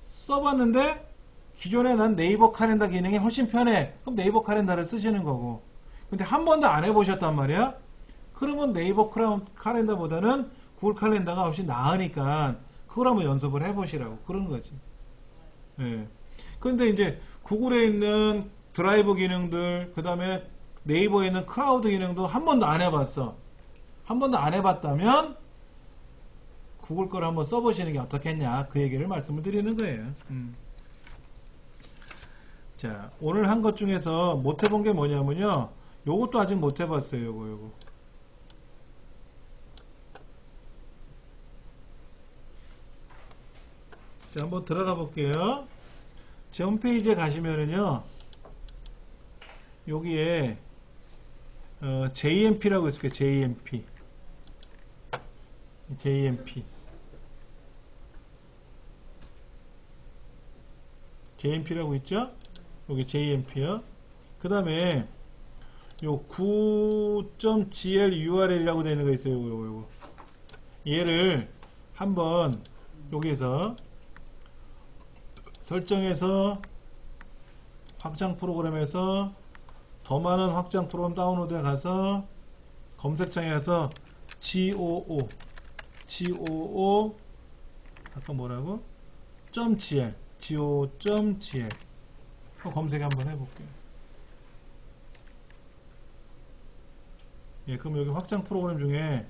써봤는데 기존에 난 네이버 칼렌더 기능이 훨씬 편해. 그럼 네이버 칼렌더를 쓰시는 거고. 근데 한 번도 안 해보셨단 말이야. 그러면 네이버 칼렌더보다는 구글 칼렌더가 훨씬 나으니까 그걸 한번 연습을 해보시라고 그런 거지. 예. 그런데 이제 구글에 있는 드라이브 기능들, 그 다음에 네이버에 있는 크라우드 기능도 한 번도 안 해봤어. 한 번도 안 해봤다면 구글 걸 한번 써보시는 게 어떻겠냐, 그 얘기를 말씀을 드리는 거예요. 자, 오늘 한 것 중에서 못 해본 게 뭐냐면요, 요것도 아직 못 해봤어요. 요거 자, 한번 들어가 볼게요. 제 홈페이지에 가시면은요, 여기에 JMP라고 있을 거예요. JMP라고 있죠? 여기 JMP요. 그 다음에 요 9.gl URL이라고 되어 있는 거 있어요. 요거. 얘를 한번 여기에서 설정해서 확장 프로그램에서 더 많은 확장 프로그램 다운로드에 가서 검색창에 가서 GOO 아까 뭐라고? .gl go.gl 검색 한번 해볼게요. 예, 그럼 여기 확장 프로그램 중에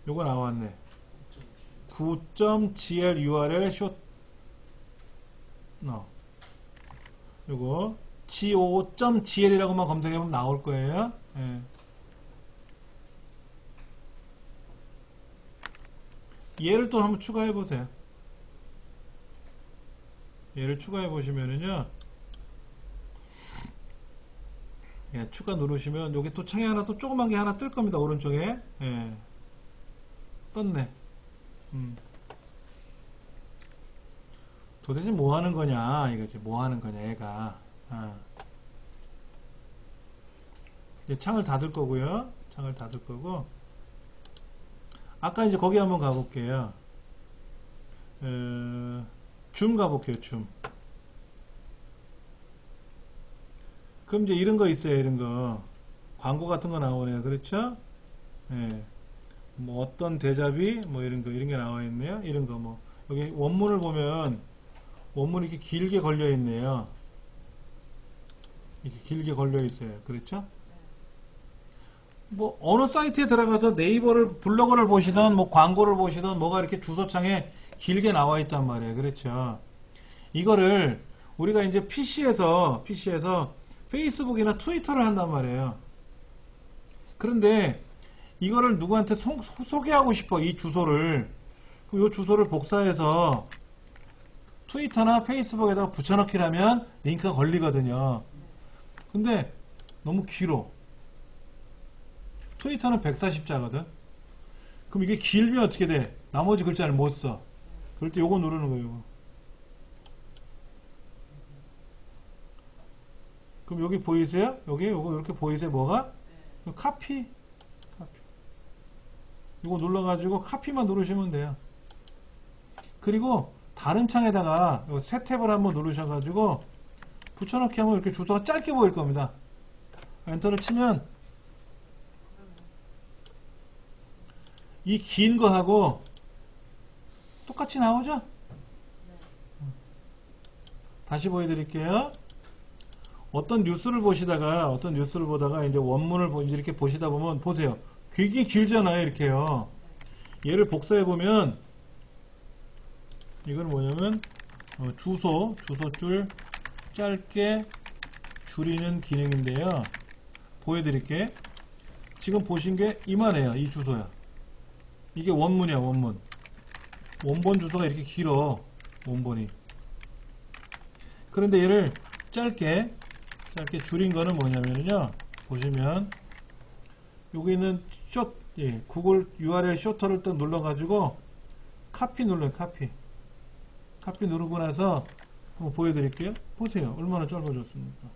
요거 나왔네. 9.gl URL 요거 go.gl이라고만 검색해보면 나올 거예요. 예. 얘를 또 한번 추가해 보세요. 얘를 추가해 보시면은요, 예, 추가 누르시면 여기 또 창에 하나 또 조그만 게 하나 뜰 겁니다. 오른쪽에. 예. 떴네. 도대체 뭐 하는 거냐 이거지. 뭐 하는 거냐 얘가. 이제 창을 닫을 거고요. 창을 닫을 거고, 아까 이제 거기 한번 가볼게요. 줌 가볼게요. 줌. 그럼 이제 이런 거 있어요. 이런 거 광고 같은 거 나오네요. 그렇죠? 예. 뭐 어떤 대자비 뭐 이런 게 나와 있네요. 이런 거 뭐 여기 원문을 보면 원문이 이렇게 길게 걸려 있네요. 이렇게 길게 걸려 있어요. 그렇죠? 뭐 어느 사이트에 들어가서 네이버를 블로그를 보시던 뭐 광고를 보시던 뭐가 이렇게 주소창에 길게 나와 있단 말이에요. 그렇죠? 이거를 우리가 이제 PC에서 페이스북이나 트위터를 한단 말이에요. 그런데 이거를 누구한테 소개하고 싶어, 이 주소를. 그럼 이 주소를 복사해서 트위터나 페이스북에다가 붙여넣기라면 링크가 걸리거든요. 근데 너무 길어. 트위터는 140자거든. 그럼 이게 길면 어떻게 돼? 나머지 글자를 못 써. 그럴 때 요거 누르는 거예요. 요거. 그럼 여기 보이세요? 여기 요거 이렇게 보이세요? 뭐가? 카피. 이거 눌러가지고 카피만 누르시면 돼요. 그리고 다른 창에다가 새 탭을 한번 누르셔가지고 붙여넣기 하면 이렇게 주소가 짧게 보일 겁니다. 엔터를 치면 이 긴 거하고 똑같이 나오죠? 다시 보여드릴게요. 어떤 뉴스를 보다가 이제 원문을 이제 이렇게 보시다 보면 보세요. 되게 길잖아요, 이렇게요. 얘를 복사해 보면 이건 뭐냐면 주소줄 짧게 줄이는 기능인데요. 보여드릴게. 지금 보신 게 이만해요. 이 주소야. 이게 원문이야, 원문. 원본 주소가 이렇게 길어, 원본이. 그런데 얘를 짧게 줄인 거는 뭐냐면요. 보시면 여기 있는 구글 URL 쇼터를 또 눌러가지고 카피 눌러요. 카피 누르고 나서 한번 보여드릴게요. 보세요. 얼마나 짧아졌습니까?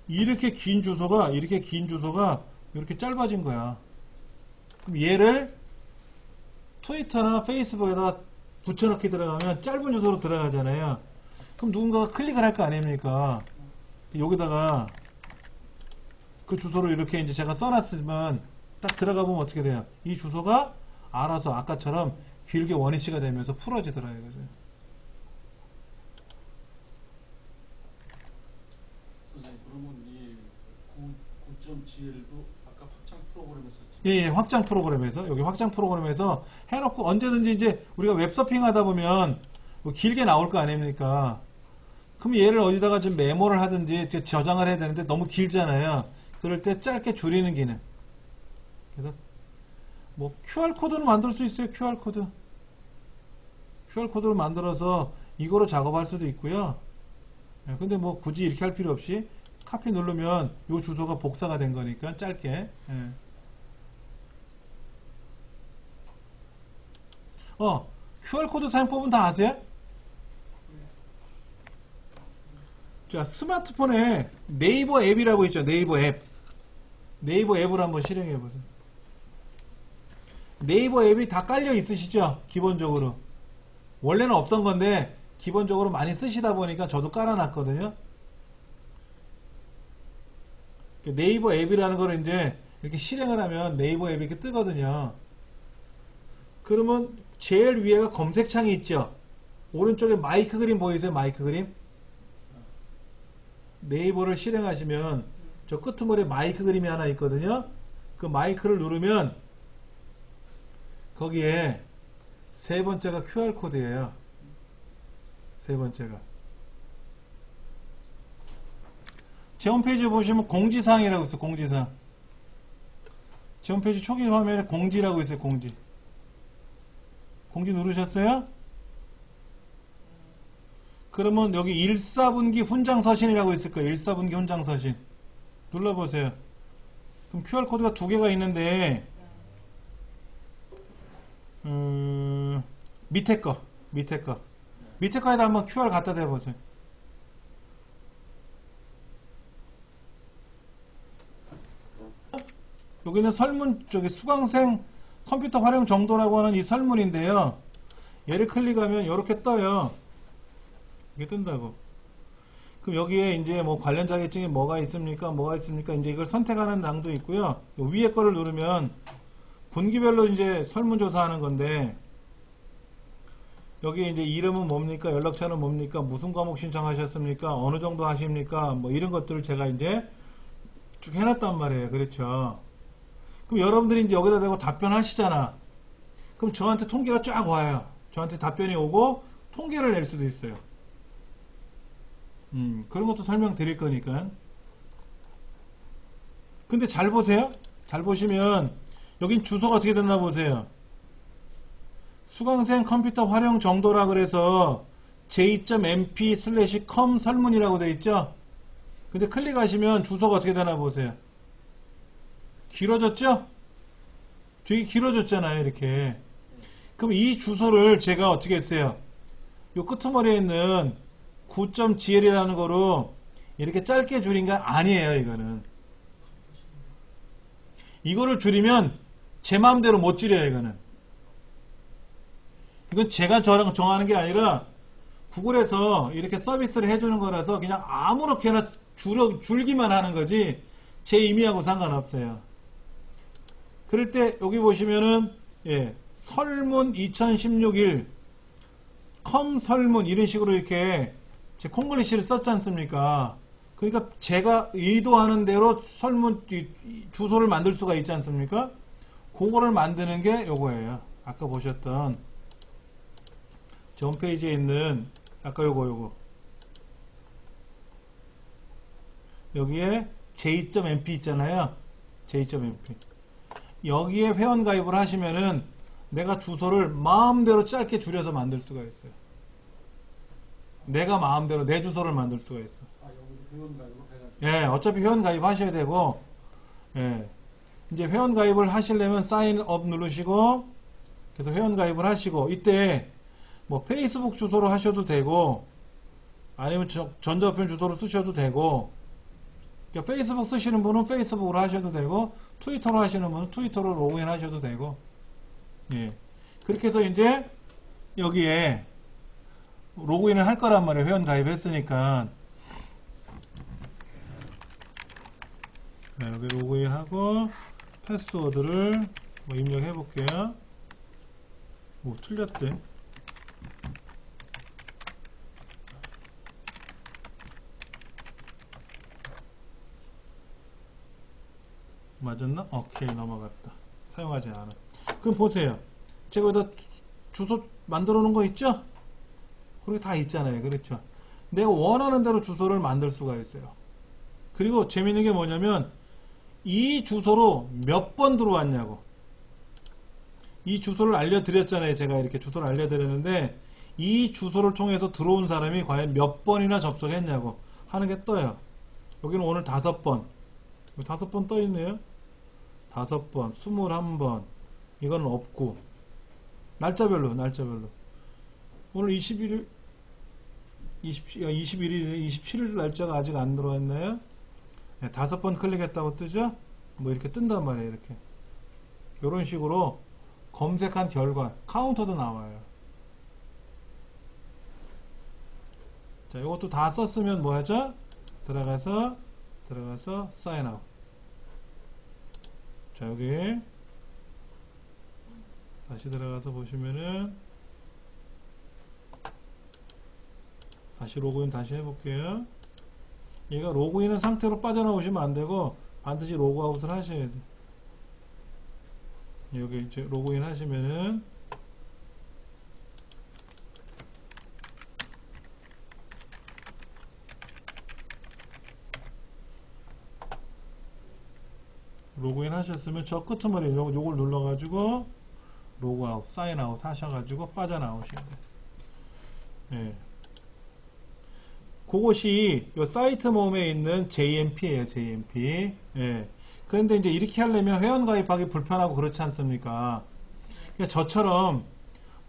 이렇게 긴 주소가 이렇게 짧아진 거야. 그럼 얘를 트위터나 페이스북에다 붙여넣기 들어가면 짧은 주소로 들어가잖아요. 그럼 누군가가 클릭을 할 거 아닙니까? 여기다가 그 주소를 이렇게 이제 제가 써놨으면 딱 들어가 보면 어떻게 돼요? 이 주소가 알아서 아까처럼 길게 원위치가 되면서 풀어지더라고요. 그죠? 선생님, 그러면 이 9.GL도 아까 확장 프로그램에서 예, 확장 프로그램에서 여기 확장 프로그램에서 해놓고 언제든지 이제 우리가 웹서핑 하다 보면 뭐 길게 나올 거 아닙니까? 그럼 얘를 어디다가 좀 메모를 하든지 저장을 해야 되는데 너무 길잖아요. 그럴 때 짧게 줄이는 기능. 그래서 뭐 QR코드를 만들 수 있어요. QR코드를 만들어서 이거로 작업할 수도 있고요. 근데 뭐 굳이 이렇게 할 필요 없이 카피 누르면 이 주소가 복사가 된 거니까 짧게. QR코드 사용법은 다 아세요? 자, 스마트폰에 네이버 앱이라고 있죠. 네이버 앱을 한번 실행해 보세요. 네이버 앱이 다 깔려 있으시죠? 기본적으로. 원래는 없던 건데 기본적으로 많이 쓰시다 보니까 저도 깔아놨거든요. 네이버 앱이라는 거를 이제 이렇게 실행을 하면 네이버 앱이 이렇게 뜨거든요. 그러면 제일 위에가 검색창이 있죠. 오른쪽에 마이크 그림 보이세요? 마이크 그림? 네이버를 실행하시면 저 끄트머리에 마이크 그림이 하나 있거든요. 그 마이크를 누르면 거기에 세 번째가 QR코드예요. 세 번째가. 제 홈페이지에 보시면 공지사항이라고 있어요. 공지사항. 제 홈페이지 초기 화면에 공지라고 있어요. 공지 누르셨어요? 그러면 여기 1사분기 훈장서신이라고 있을 거예요. 1사분기 훈장서신. 눌러보세요. 그럼 QR코드가 두 개가 있는데 밑에 거에다 한번 QR 갖다 대보세요. 여기는 설문, 수강생 컴퓨터 활용 정도라고 하는 이 설문인데요. 얘를 클릭하면 이렇게 떠요. 이게 뜬다고. 그럼 여기에 이제 뭐 관련 자격증이 뭐가 있습니까? 이제 이걸 선택하는 낭도 있고요. 위에 거를 누르면 분기별로 이제 설문조사하는 건데, 여기 이제 이름은 뭡니까? 연락처는 뭡니까? 무슨 과목 신청하셨습니까? 어느 정도 하십니까? 뭐 이런 것들을 제가 이제 쭉 해놨단 말이에요. 그렇죠. 그럼 여러분들이 이제 여기다 대고 답변하시잖아. 그럼 저한테 통계가 쫙 와요. 저한테 답변이 오고 통계를 낼 수도 있어요. 그런 것도 설명드릴 거니까. 근데 잘 보세요. 잘 보시면 여긴 주소가 어떻게 됐나 보세요. 수강생 컴퓨터 활용 정도라 그래서 j.mp/com 설문이라고 되어 있죠. 근데 클릭하시면 주소가 어떻게 되나 보세요. 길어졌죠? 되게 길어졌잖아요. 이렇게. 그럼 이 주소를 제가 어떻게 했어요? 요 끄트머리에 있는 9.gl이라는 거로 이렇게 짧게 줄인 게 아니에요. 이거를 줄이면 제 마음대로 못 줄여요. 이건 제가 정하는 게 아니라 구글에서 이렇게 서비스를 해주는 거라서 그냥 아무렇게나 줄기만 하는 거지 제 의미하고 상관없어요. 그럴 때 여기 보시면은 설문 2016일 컴 설문 이런 식으로 이렇게 제 콩글리시를 썼지 않습니까? 그러니까 제가 의도하는 대로 설문 주소를 만들 수가 있지 않습니까? 그거를 만드는 게 요거예요. 아까 보셨던 제 홈페이지에 있는 아까 요거 여기에 j.mp 있잖아요. j.mp 여기에 회원 가입을 하시면은 내가 주소를 마음대로 짧게 줄여서 만들 수가 있어요. 내가 마음대로 내 주소를 만들 수가 있어. 아, 여기 회원 가입으로 해가지고. 예, 어차피 회원 가입하셔야 되고, 이제 회원 가입을 하시려면 사인 업 누르시고, 그래서 회원 가입을 하시고, 이때 뭐 페이스북 주소로 하셔도 되고, 아니면 전자우편 주소로 쓰셔도 되고, 그러니까 페이스북 쓰시는 분은 페이스북으로 하셔도 되고, 트위터로 하시는 분은 트위터로 로그인 하셔도 되고, 그렇게 해서 이제 여기에 로그인을 할 거란 말이에요. 회원 가입했으니까. 여기 로그인하고 패스워드를 입력해 볼게요. 오, 틀렸대. 맞았나? 오케이, 넘어갔다. 사용하지 않아. 그럼 보세요. 제가 여기다 주소 만들어 놓은 거 있죠? 그리고 다 있잖아요. 그렇죠? 내가 원하는 대로 주소를 만들 수가 있어요. 그리고 재밌는 게 뭐냐면 이 주소로 몇 번 들어왔냐고. 이 주소를 알려드렸잖아요. 제가 이렇게 주소를 알려드렸는데 이 주소를 통해서 들어온 사람이 과연 몇 번이나 접속했냐고 하는 게 떠요. 여기는 오늘 5번. 5번 떠 있네요. 5번, 21번. 이거는 없고. 날짜별로. 오늘 21일, 21일, 27일 날짜가 아직 안 들어왔나요? 5번 클릭했다고 뜨죠? 뭐 이렇게 뜬단 말이에요. 이렇게. 이런 식으로 검색한 결과, 카운터도 나와요. 자, 이것도 다 썼으면 뭐 하죠? 들어가서 사인 아웃. 자, 여기 다시 들어가서 보시면은 다시 로그인 다시 해볼게요. 얘가 로그인한 상태로 빠져나오시면 안되고 반드시 로그아웃을 하셔야 돼. 여기 이제 로그인 하시면은 로그인 하셨으면 저 끄트머리 요걸 눌러가지고 로그아웃, 사인아웃 하셔가지고 빠져나오셔야 돼요. 그것이 요 사이트 홈에 있는 JMP예요. JMP. 그런데 이제 이렇게 하려면 회원 가입하기 불편하고 그렇지 않습니까? 그러니까 저처럼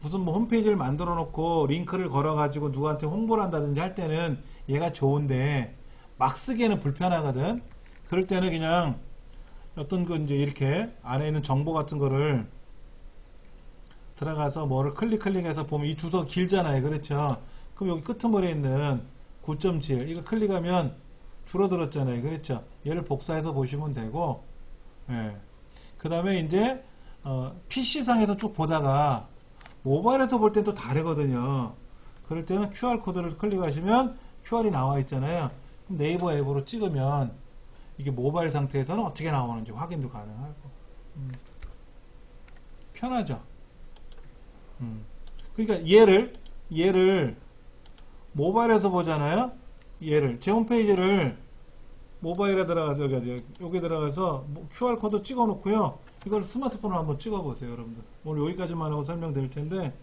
무슨 뭐 홈페이지를 만들어 놓고 링크를 걸어 가지고 누구한테 홍보를 한다든지 할 때는 얘가 좋은데 막 쓰기에는 불편하거든. 그럴 때는 그냥 어떤 그 이제 이렇게 안에 있는 정보 같은 거를 들어가서 뭐를 클릭해서 보면 이 주소가 길잖아요. 그렇죠? 그럼 여기 끄트머리에 있는 9.7 이거 클릭하면 줄어들었잖아요. 그렇죠? 얘를 복사해서 보시면 되고, 그 다음에 이제 PC상에서 쭉 보다가 모바일에서 볼 땐 또 다르거든요. 그럴 때는 QR코드를 클릭하시면 QR이 나와 있잖아요. 그럼 네이버 앱으로 찍으면 이게 모바일 상태에서는 어떻게 나오는지 확인도 가능하고 편하죠. 그러니까 얘를 모바일에서 보잖아요. 얘를 제 홈페이지를 모바일에 들어가서 여기 들어가서 QR코드 찍어 놓고요. 이걸 스마트폰으로 한번 찍어 보세요. 여러분들 오늘 여기까지만 하고 설명드릴 텐데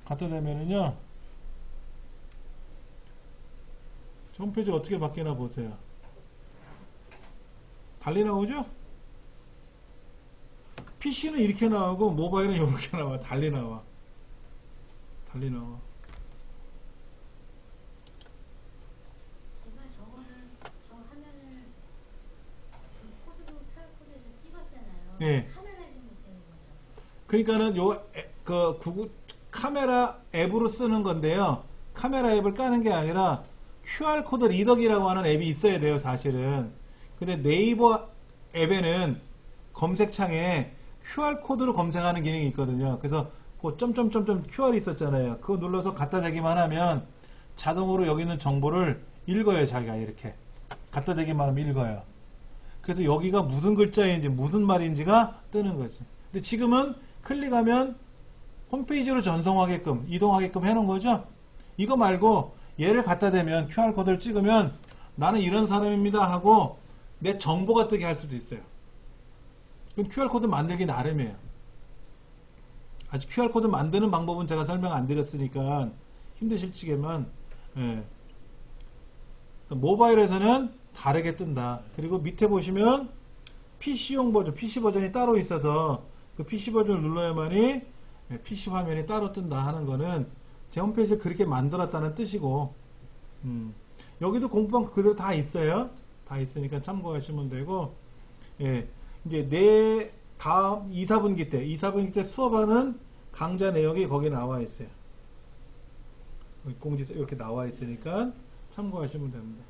갖다 대면은요 홈페이지 어떻게 바뀌나 보세요. 달리 나오죠? PC는 이렇게 나오고 모바일은 이렇게 나와. 달리 나와. 예. 그러니까는 카메라 앱으로 쓰는 건데요. 카메라 앱을 까는 게 아니라 QR코드 리더기라고 하는 앱이 있어야 돼요, 사실은. 근데 네이버 앱에는 검색창에 QR코드로 검색하는 기능이 있거든요. 그래서 그 점점점점 QR이 있었잖아요. 그거 눌러서 갖다 대기만 하면 자동으로 여기 있는 정보를 읽어요, 자기가 이렇게. 갖다 대기만 하면 읽어요. 그래서 여기가 무슨 글자인지 무슨 말인지가 뜨는 거지. 근데 지금은 클릭하면 홈페이지로 전송하게끔 이동하게끔 해놓은 거죠. 이거 말고 얘를 갖다 대면 QR코드를 찍으면 나는 이런 사람입니다 하고 내 정보가 뜨게 할 수도 있어요. 그럼 QR코드 만들기 나름이에요. 아직 QR코드 만드는 방법은 제가 설명 안 드렸으니까 힘드실지만 예. 모바일에서는 다르게 뜬다. 그리고 밑에 보시면 PC용 버전, PC 버전이 따로 있어서 그 PC 버전을 눌러야만이 PC 화면이 따로 뜬다 하는 거는 제 홈페이지를 그렇게 만들었다는 뜻이고 여기도 공부방 그대로 다 있어요. 다 있으니까 참고하시면 되고 예, 이제 내 다음 2, 4분기 때 수업하는 강좌 내용이 거기 나와 있어요. 공지서 이렇게 나와 있으니까 참고하시면 됩니다.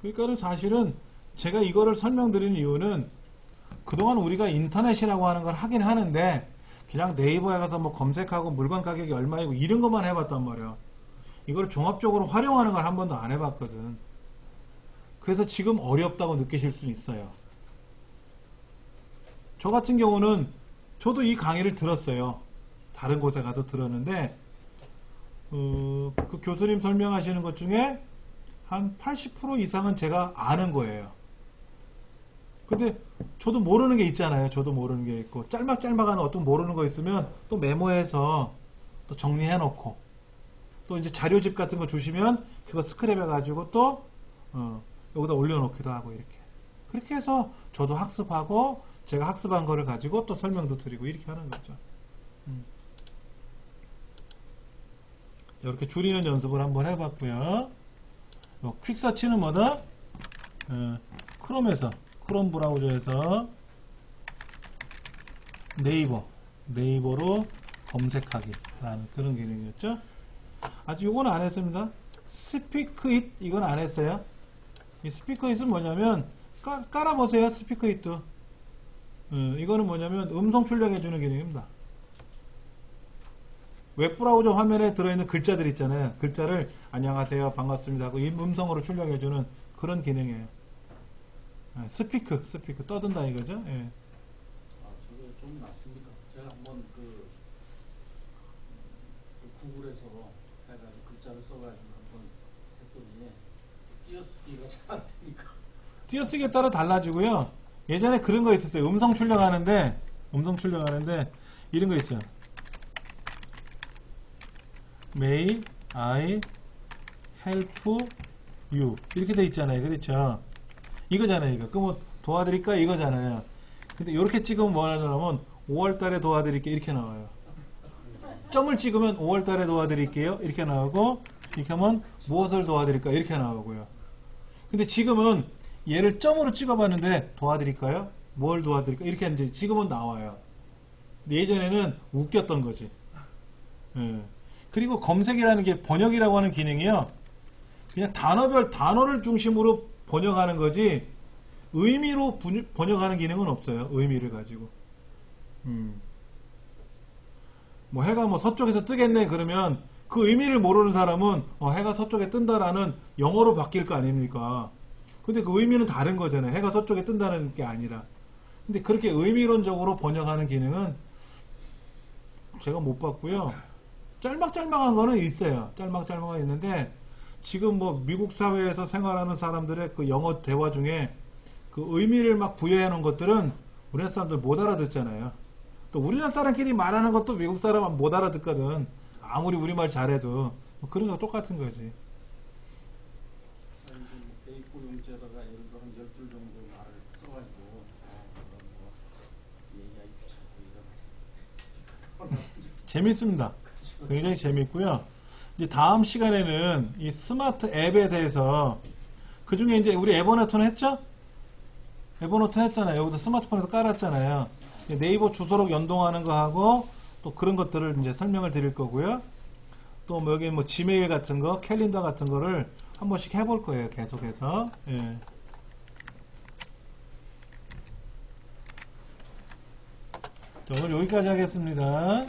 그러니까는 사실은 제가 이거를 설명드리는 이유는 그동안 우리가 인터넷이라고 하는 걸 하긴 하는데 그냥 네이버에 가서 뭐 검색하고 물건 가격이 얼마이고 이런 것만 해봤단 말이야. 이걸 종합적으로 활용하는 걸 한 번도 안 해봤거든. 그래서 지금 어렵다고 느끼실 수 있어요. 저 같은 경우는 저도 이 강의를 들었어요. 다른 곳에 가서 들었는데 그 교수님 설명하시는 것 중에 한 80% 이상은 제가 아는 거예요. 근데 저도 모르는 게 있잖아요. 저도 모르는 게 있고 짤막짤막한 어떤 모르는 거 있으면 또 메모해서 또 정리해 놓고 또 이제 자료집 같은 거 주시면 그거 스크랩 해가지고 또 여기다 올려놓기도 하고 이렇게 그렇게 해서 저도 학습하고 제가 학습한 거를 가지고 또 설명도 드리고 이렇게 하는 거죠. 이렇게 줄이는 연습을 한번 해봤고요. 퀵서치는 뭐다? 크롬 브라우저에서 네이버로 검색하기라는 그런 기능이었죠. 아직 요거는 안 했습니다. 스피크잇 이건 안 했어요. 이 스피크잇은 뭐냐면 깔아보세요. 스피크잇도 이거는 뭐냐면 음성 출력해주는 기능입니다. 웹브라우저 화면에 들어있는 글자들 있잖아요. 글자를 안녕하세요 반갑습니다 하고 음성으로 출력해주는 그런 기능이에요. 스피크 떠든다 이거죠. 예. 저게 좀 낫습니다. 제가 한번 구글에서 해가지고 글자를 써가지고 한번 했더니 띄어쓰기가 잘 안 되니까. 띄어쓰기에 따라 달라지고요. 예전에 그런 거 있었어요. 음성 출력하는데 이런 거 있어요. May I help you 이렇게 돼 있잖아요. 그렇죠? 이거잖아요. 이거. 그러면 도와드릴까? 이거잖아요. 근데 이렇게 찍으면 뭐 하냐면 5월달에 도와드릴게요. 이렇게 나와요. 점을 찍으면 5월달에 도와드릴게요. 이렇게 나오고 이렇게 하면 무엇을 도와드릴까? 이렇게 나오고요. 근데 지금은 얘를 점으로 찍어봤는데 도와드릴까요? 뭘 도와드릴까? 이렇게 이제 지금은 나와요. 근데 예전에는 웃겼던 거지. 예. 그리고 검색이라는 게 번역이라고 하는 기능이요. 그냥 단어를 중심으로 번역하는 거지 의미로 번역하는 기능은 없어요. 의미를 가지고. 뭐 해가 뭐 서쪽에서 뜨겠네 그러면 그 의미를 모르는 사람은 해가 서쪽에 뜬다라는 영어로 바뀔 거 아닙니까? 근데 그 의미는 다른 거잖아요. 해가 서쪽에 뜬다는 게 아니라. 근데 그렇게 의미론적으로 번역하는 기능은 제가 못 봤고요. 짤막짤막한 거는 있어요. 짤막짤막한 있는데 지금 뭐 미국 사회에서 생활하는 사람들의 그 영어 대화 중에 그 의미를 막 부여해 놓은 것들은 우리나라 사람들 못 알아듣잖아요. 또 우리나라 사람끼리 말하는 것도 미국 사람은 못 알아듣거든. 아무리 우리말 잘해도 뭐 그런 거 똑같은 거지. A4 용지에다가 예를 들어 한 10줄 정도 말을 써가지고 얘기하기 귀찮고 이런 재밌습니다. 굉장히 재밌고요. 이제 다음 시간에는 이 스마트 앱에 대해서 그 중에 이제 우리 에버노트는 했죠? 에버노트는 했잖아요. 여기도 스마트폰에서 깔았잖아요. 네이버 주소록 연동하는 거 하고 또 그런 것들을 이제 설명을 드릴 거고요. 또 뭐 여기 뭐 지메일 같은 거, 캘린더 같은 거를 한 번씩 해볼 거예요. 계속해서. 예. 자, 오늘 여기까지 하겠습니다.